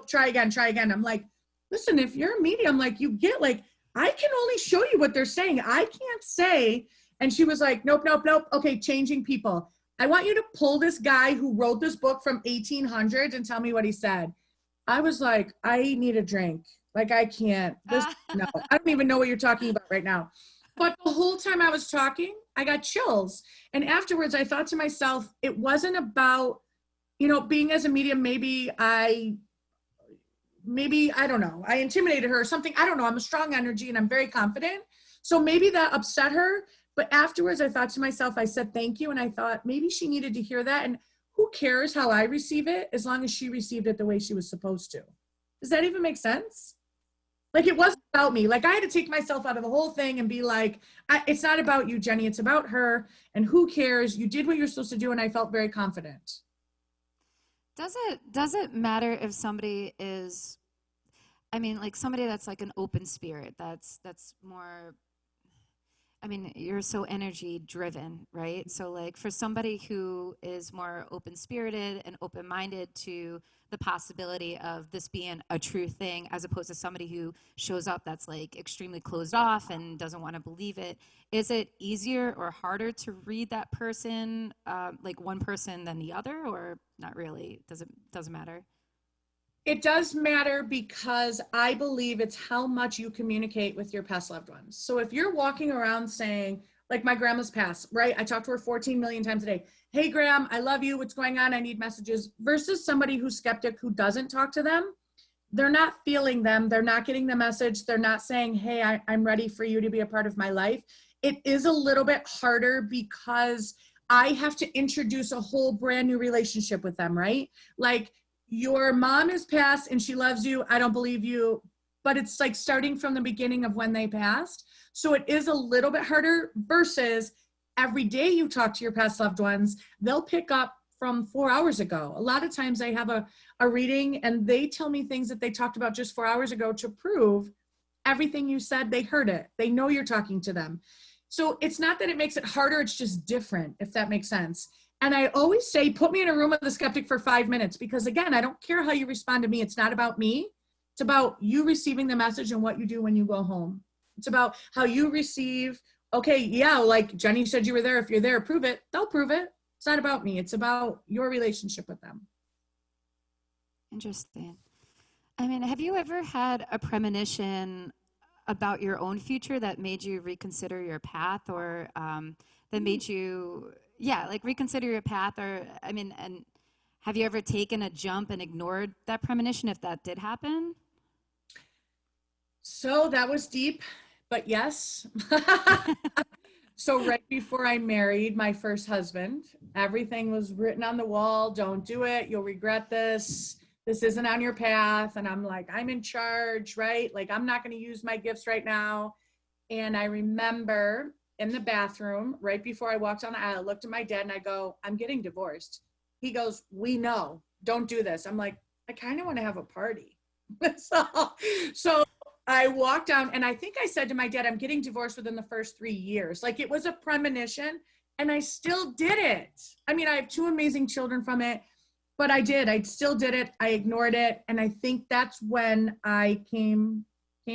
[SPEAKER 5] Try again. I'm like, listen, if you're a medium, like, you get, like, I can only show you what they're saying. I can't say. And she was like, nope. Okay, changing people. I want you to pull this guy who wrote this book from 1800s and tell me what he said. I was like, I need a drink. Like, I can't. No, I don't even know what you're talking about right now. But the whole time I was talking, I got chills. And afterwards, I thought to myself, it wasn't about, you know, being as a medium, maybe I don't know, I intimidated her or something. I don't know. I'm a strong energy and I'm very confident. So maybe that upset her. But afterwards, I thought to myself, I said, thank you. And I thought maybe she needed to hear that. And who cares how I receive it, as long as she received it the way she was supposed to. Does that even make sense? Like, it wasn't about me. Like, I had to take myself out of the whole thing and be like, it's not about you, Jenny. It's about her. And who cares? You did what you're supposed to do. And I felt very confident.
[SPEAKER 1] Does it matter if somebody is, I mean, like, somebody that's like an open spirit, that's more, I mean, you're so energy driven, right? So, like, for somebody who is more open spirited and open minded to the possibility of this being a true thing, as opposed to somebody who shows up that's like extremely closed off and doesn't want to believe it, is it easier or harder to read that person, like one person than the other, or not really? Doesn't matter?
[SPEAKER 5] It does matter, because I believe it's how much you communicate with your past loved ones. So if you're walking around saying, like my grandma's passed, right? I talk to her 14 million times a day. Hey, Gram, I love you. What's going on? I need messages. Versus somebody who's skeptic, who doesn't talk to them. They're not feeling them. They're not getting the message. They're not saying, hey, I'm ready for you to be a part of my life. It is a little bit harder, because I have to introduce a whole brand new relationship with them, right? Like, your mom is passed and she loves you. I don't believe you, but it's like starting from the beginning of when they passed. So it is a little bit harder, versus every day you talk to your past loved ones, they'll pick up from 4 hours ago. A lot of times I have a reading and they tell me things that they talked about just 4 hours ago to prove everything you said. They heard it. They know you're talking to them. So it's not that it makes it harder. It's just different, if that makes sense. And I always say, put me in a room with a skeptic for 5 minutes, because again, I don't care how you respond to me. It's not about me. It's about you receiving the message and what you do when you go home. It's about how you receive, okay, yeah, like Jenny said, you were there. If you're there, prove it. They'll prove it. It's not about me. It's about your relationship with them.
[SPEAKER 1] Interesting. I mean, have you ever had a premonition about your own future that made you reconsider your path, or that made you, like reconsider your path? Or, I mean, and have you ever taken a jump and ignored that premonition, if that did happen?
[SPEAKER 5] So that was deep, but yes. So right before I married my first husband, everything was written on the wall. Don't do it. You'll regret this. This isn't on your path. And I'm like, I'm in charge, right? Like, I'm not going to use my gifts right now. And I remember in the bathroom, right before I walked on the aisle, I looked at my dad and I go, I'm getting divorced. He goes, we know, don't do this. I'm like, I kind of want to have a party. so I walked down and I think I said to my dad, I'm getting divorced within the first 3 years. Like, it was a premonition and I still did it. I mean, I have 2 amazing children from it, but I still did it. I ignored it. And I think that's when I came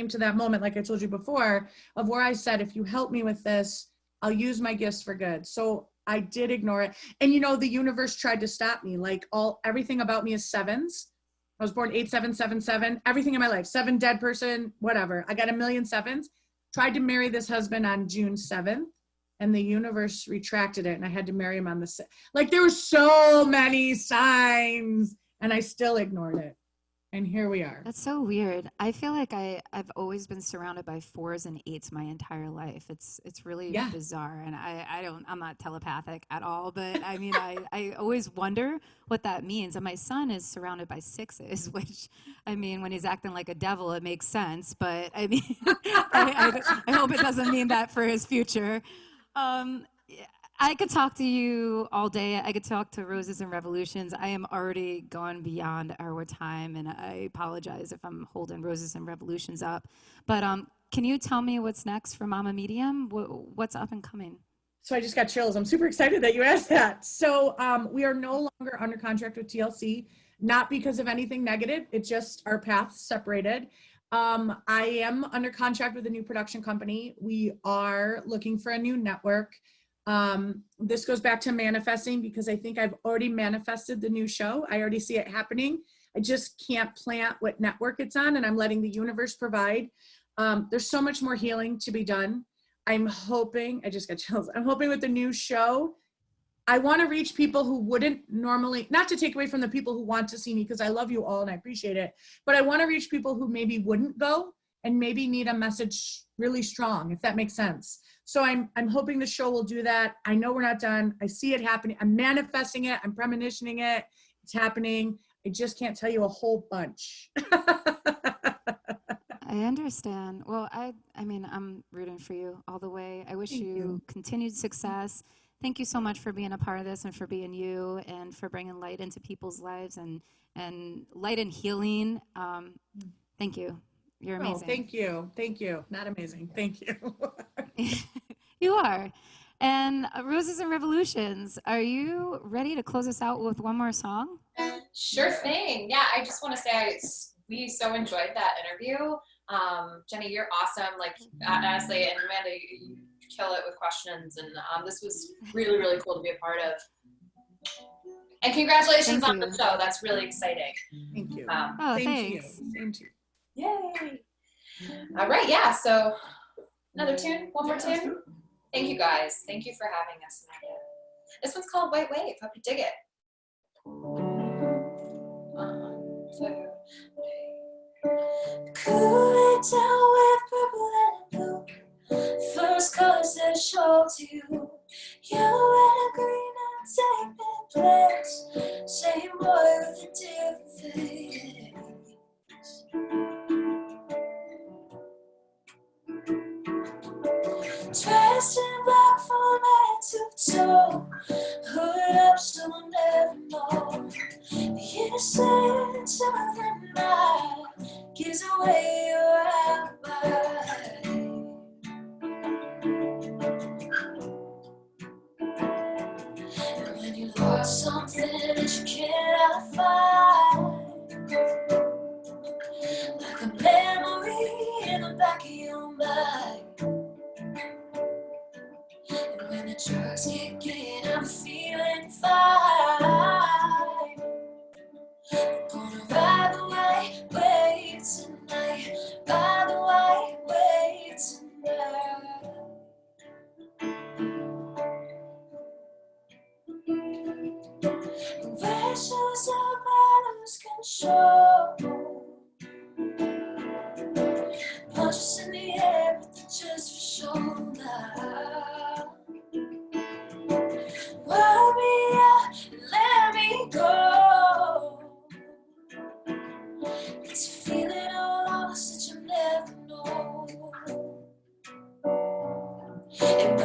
[SPEAKER 5] to that moment, like I told you before, of where I said, if you help me with this, I'll use my gifts for good. So I did ignore it. And the universe tried to stop me. Like, everything about me is 7s. I was born 8777, everything in my life, 7, dead person, whatever. I got a million 7s. Tried to marry this husband on June 7th, and the universe retracted it, and I had to marry him on the 6th. Like, there were so many signs, and I still ignored it. And here we are.
[SPEAKER 1] That's so weird. I feel like I've always been surrounded by 4s and 8s my entire life. It's really bizarre, and I'm not telepathic at all, but I mean I always wonder what that means. And my son is surrounded by 6s, which, I mean, when he's acting like a devil, it makes sense. But I mean, I hope it doesn't mean that for his future. I could talk to you all day. I could talk to Roses and Revolutions. I am already gone beyond our time, and I apologize if I'm holding Roses and Revolutions up. But can you tell me what's next for Mama Medium? What's up and coming?
[SPEAKER 5] So I just got chills. I'm super excited that you asked that. So we are no longer under contract with TLC, not because of anything negative. It's just our paths separated. I am under contract with a new production company. We are looking for a new network. This goes back to manifesting, because I think I've already manifested the new show. I already see it happening. I just can't plant what network it's on, and I'm letting the universe provide. There's so much more healing to be done. I'm hoping, I just got chills. I'm hoping with the new show, I want to reach people who wouldn't normally, not to take away from the people who want to see me, because I love you all and I appreciate it, but I want to reach people who maybe wouldn't go and maybe need a message really strong, if that makes sense. So I'm hoping the show will do that. I know we're not done. I see it happening. I'm manifesting it. I'm premonitioning it. It's happening. I just can't tell you a whole bunch.
[SPEAKER 1] I understand. Well, I mean, I'm rooting for you all the way. I wish you continued success. Thank you so much for being a part of this and for being you and for bringing light into people's lives and light and healing. Thank you. You're amazing.
[SPEAKER 5] Oh, thank you. Thank you. Not amazing. Thank you.
[SPEAKER 1] You are. And Roses and Revolutions, are you ready to close us out with one more song?
[SPEAKER 2] Sure thing. Yeah, I just want to say we so enjoyed that interview. Jennie, you're awesome. Like, honestly, and Amanda, you kill it with questions. And this was really, really cool to be a part of. And congratulations on the show. That's really exciting.
[SPEAKER 5] Thank you.
[SPEAKER 1] Thanks.
[SPEAKER 5] Same to you.
[SPEAKER 2] Yay. All right. Yeah. So another tune. One more tune. Thank you guys. Thank you for having us, Amanda. This one's called White Wave. Hope you dig it. 1, 2, 3.
[SPEAKER 3] Cool it down with purple and blue. First colors that show to you. Yellow and green and taking place. Same boy with a different face. Dressed in black from head to toe. Hood up so we'll never know. The innocence of the night gives away your alibi. And when you lost something that you cannot find, like a memory in the back of your mind. And when the drugs kick in, I'm feeling fine. I'm gonna ride the white wave tonight. Ride the white wave tonight. And visions of I lose control.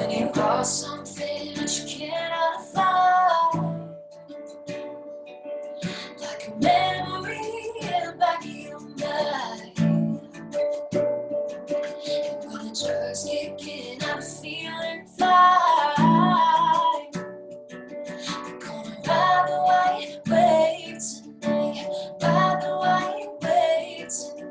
[SPEAKER 3] when you lost something that you cannot find, like a memory in the back of your mind. And when the drugs kick in, I'm feeling fine. We're gonna ride the white wave tonight, ride the white wave tonight.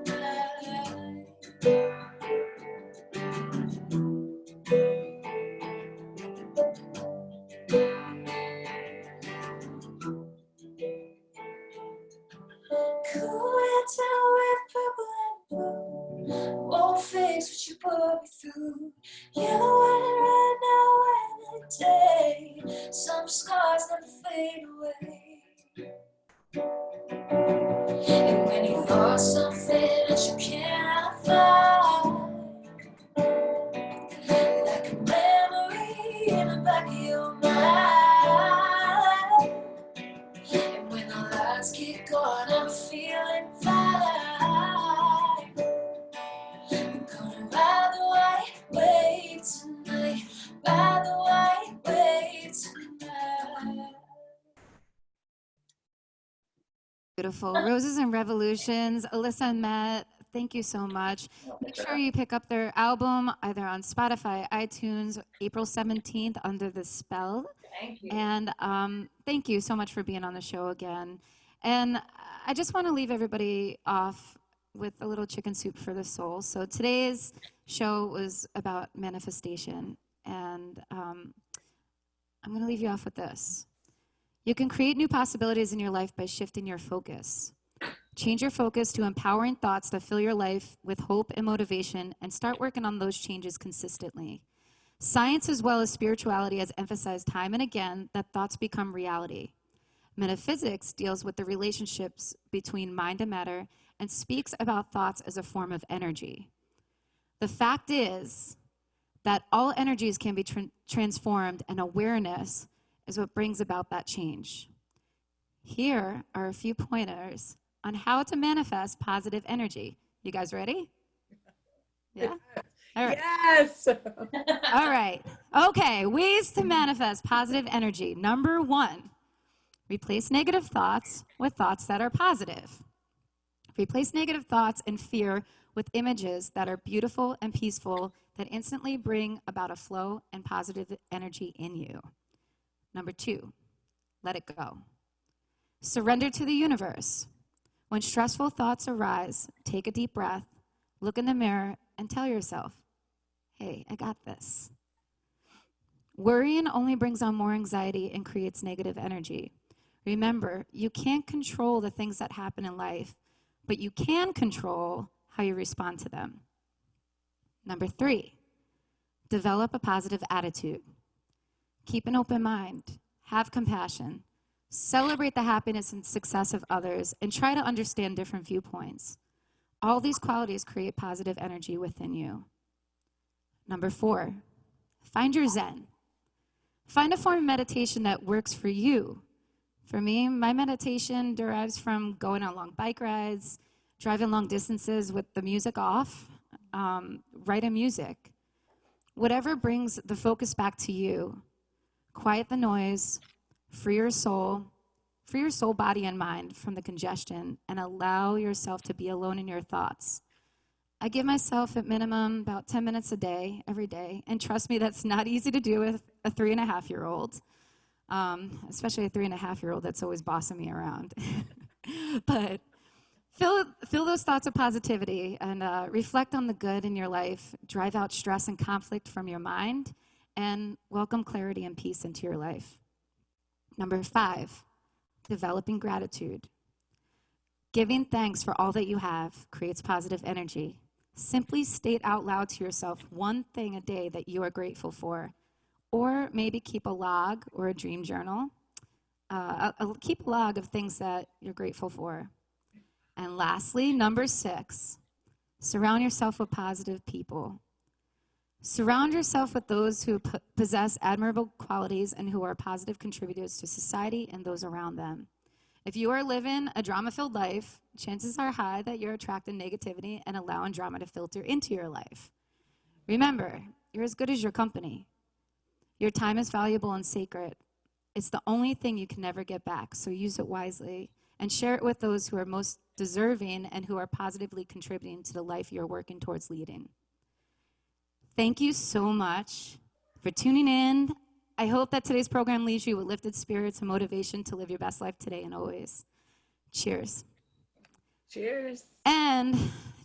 [SPEAKER 3] Cool it down with purple and blue, won't fix what you put me through. Yellow and red now and day, some scars never fade away. And when you lost something that you cannot find, like a memory in the back of your mind. And when the lights get on, I'm feeling fine. We're gonna ride the white wave tonight, ride the white wave tonight.
[SPEAKER 1] Beautiful. Roses and Revolutions. Alyssa and Matt, thank you so much. Make sure you pick up their album either on Spotify, iTunes, April 17th, Under the Spell.
[SPEAKER 2] Thank you.
[SPEAKER 1] And thank you so much for being on the show again. And I just want to leave everybody off with a little chicken soup for the soul. So today's show was about manifestation. And I'm going to leave you off with this. You can create new possibilities in your life by shifting your focus. Change your focus to empowering thoughts that fill your life with hope and motivation, and start working on those changes consistently. Science as well as spirituality has emphasized time and again that thoughts become reality. Metaphysics deals with the relationships between mind and matter and speaks about thoughts as a form of energy. The fact is that all energies can be transformed, and awareness is what brings about that change. Here are a few pointers on how to manifest positive energy. You guys ready? Yeah? All right.
[SPEAKER 5] Yes.
[SPEAKER 1] All right. Okay, ways to manifest positive energy. Number 1, replace negative thoughts with thoughts that are positive. Replace negative thoughts and fear with images that are beautiful and peaceful that instantly bring about a flow and positive energy in you. Number 2, let it go. Surrender to the universe. When stressful thoughts arise, take a deep breath, look in the mirror, and tell yourself, hey, I got this. Worrying only brings on more anxiety and creates negative energy. Remember, you can't control the things that happen in life, but you can control how you respond to them. Number 3, develop a positive attitude. Keep an open mind, have compassion, celebrate the happiness and success of others, and try to understand different viewpoints. All these qualities create positive energy within you. Number 4, find your Zen. Find a form of meditation that works for you. For me, my meditation derives from going on long bike rides, driving long distances with the music off, writing music. Whatever brings the focus back to you. Quiet the noise, free your soul, body, and mind from the congestion, and allow yourself to be alone in your thoughts. I give myself at minimum about 10 minutes a day, every day, and trust me, that's not easy to do with a 3.5-year-old, especially a 3.5-year-old that's always bossing me around. But fill those thoughts of positivity and reflect on the good in your life, drive out stress and conflict from your mind, and welcome clarity and peace into your life. Number 5, developing gratitude. Giving thanks for all that you have creates positive energy. Simply state out loud to yourself one thing a day that you are grateful for, or maybe keep a log or a dream journal. Keep a log of things that you're grateful for. And lastly, number 6, surround yourself with positive people. Surround yourself with those who possess admirable qualities and who are positive contributors to society and those around them. If you are living a drama-filled life, chances are high that you're attracting negativity and allowing drama to filter into your life. Remember, you're as good as your company. Your time is valuable and sacred. It's the only thing you can never get back, so use it wisely and share it with those who are most deserving and who are positively contributing to the life you're working towards leading. Thank you so much for tuning in. I hope that today's program leaves you with lifted spirits and motivation to live your best life today and always. Cheers.
[SPEAKER 5] Cheers.
[SPEAKER 1] And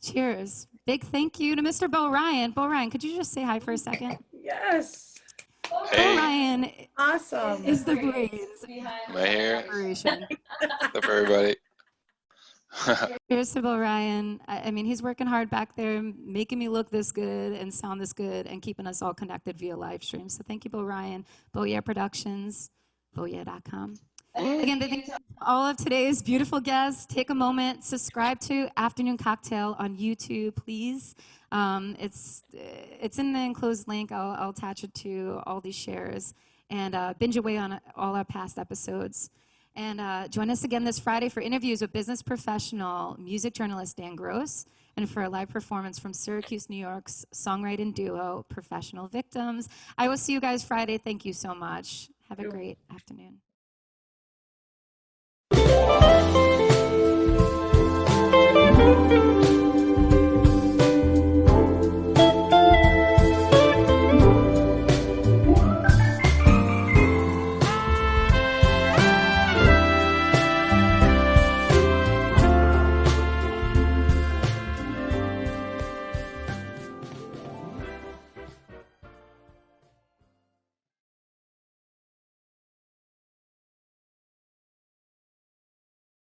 [SPEAKER 1] cheers. Big thank you to Mr. Bo Ryan. Bo Ryan, could you just say hi for a second?
[SPEAKER 5] Yes.
[SPEAKER 1] Bo Ryan
[SPEAKER 5] Awesome.
[SPEAKER 1] is the brains
[SPEAKER 6] Am I here?
[SPEAKER 1] operation.
[SPEAKER 6] What's up, everybody?
[SPEAKER 1] Cheers to Bo Ryan. I mean, he's working hard back there, making me look this good and sound this good and keeping us all connected via live stream. So thank you, Bo Ryan. Boya Productions, boya.com. Again, thank you to all of today's beautiful guests. Take a moment, subscribe to Afternoon Cocktail on YouTube, please. It's in the enclosed link. I'll attach it to all these shares. And binge away on all our past episodes. And join us again this Friday for interviews with business professional, music journalist Dan Gross, and for a live performance from Syracuse, New York's songwriting duo, Professional Victims. I will see you guys Friday. Thank you so much. Have a great afternoon.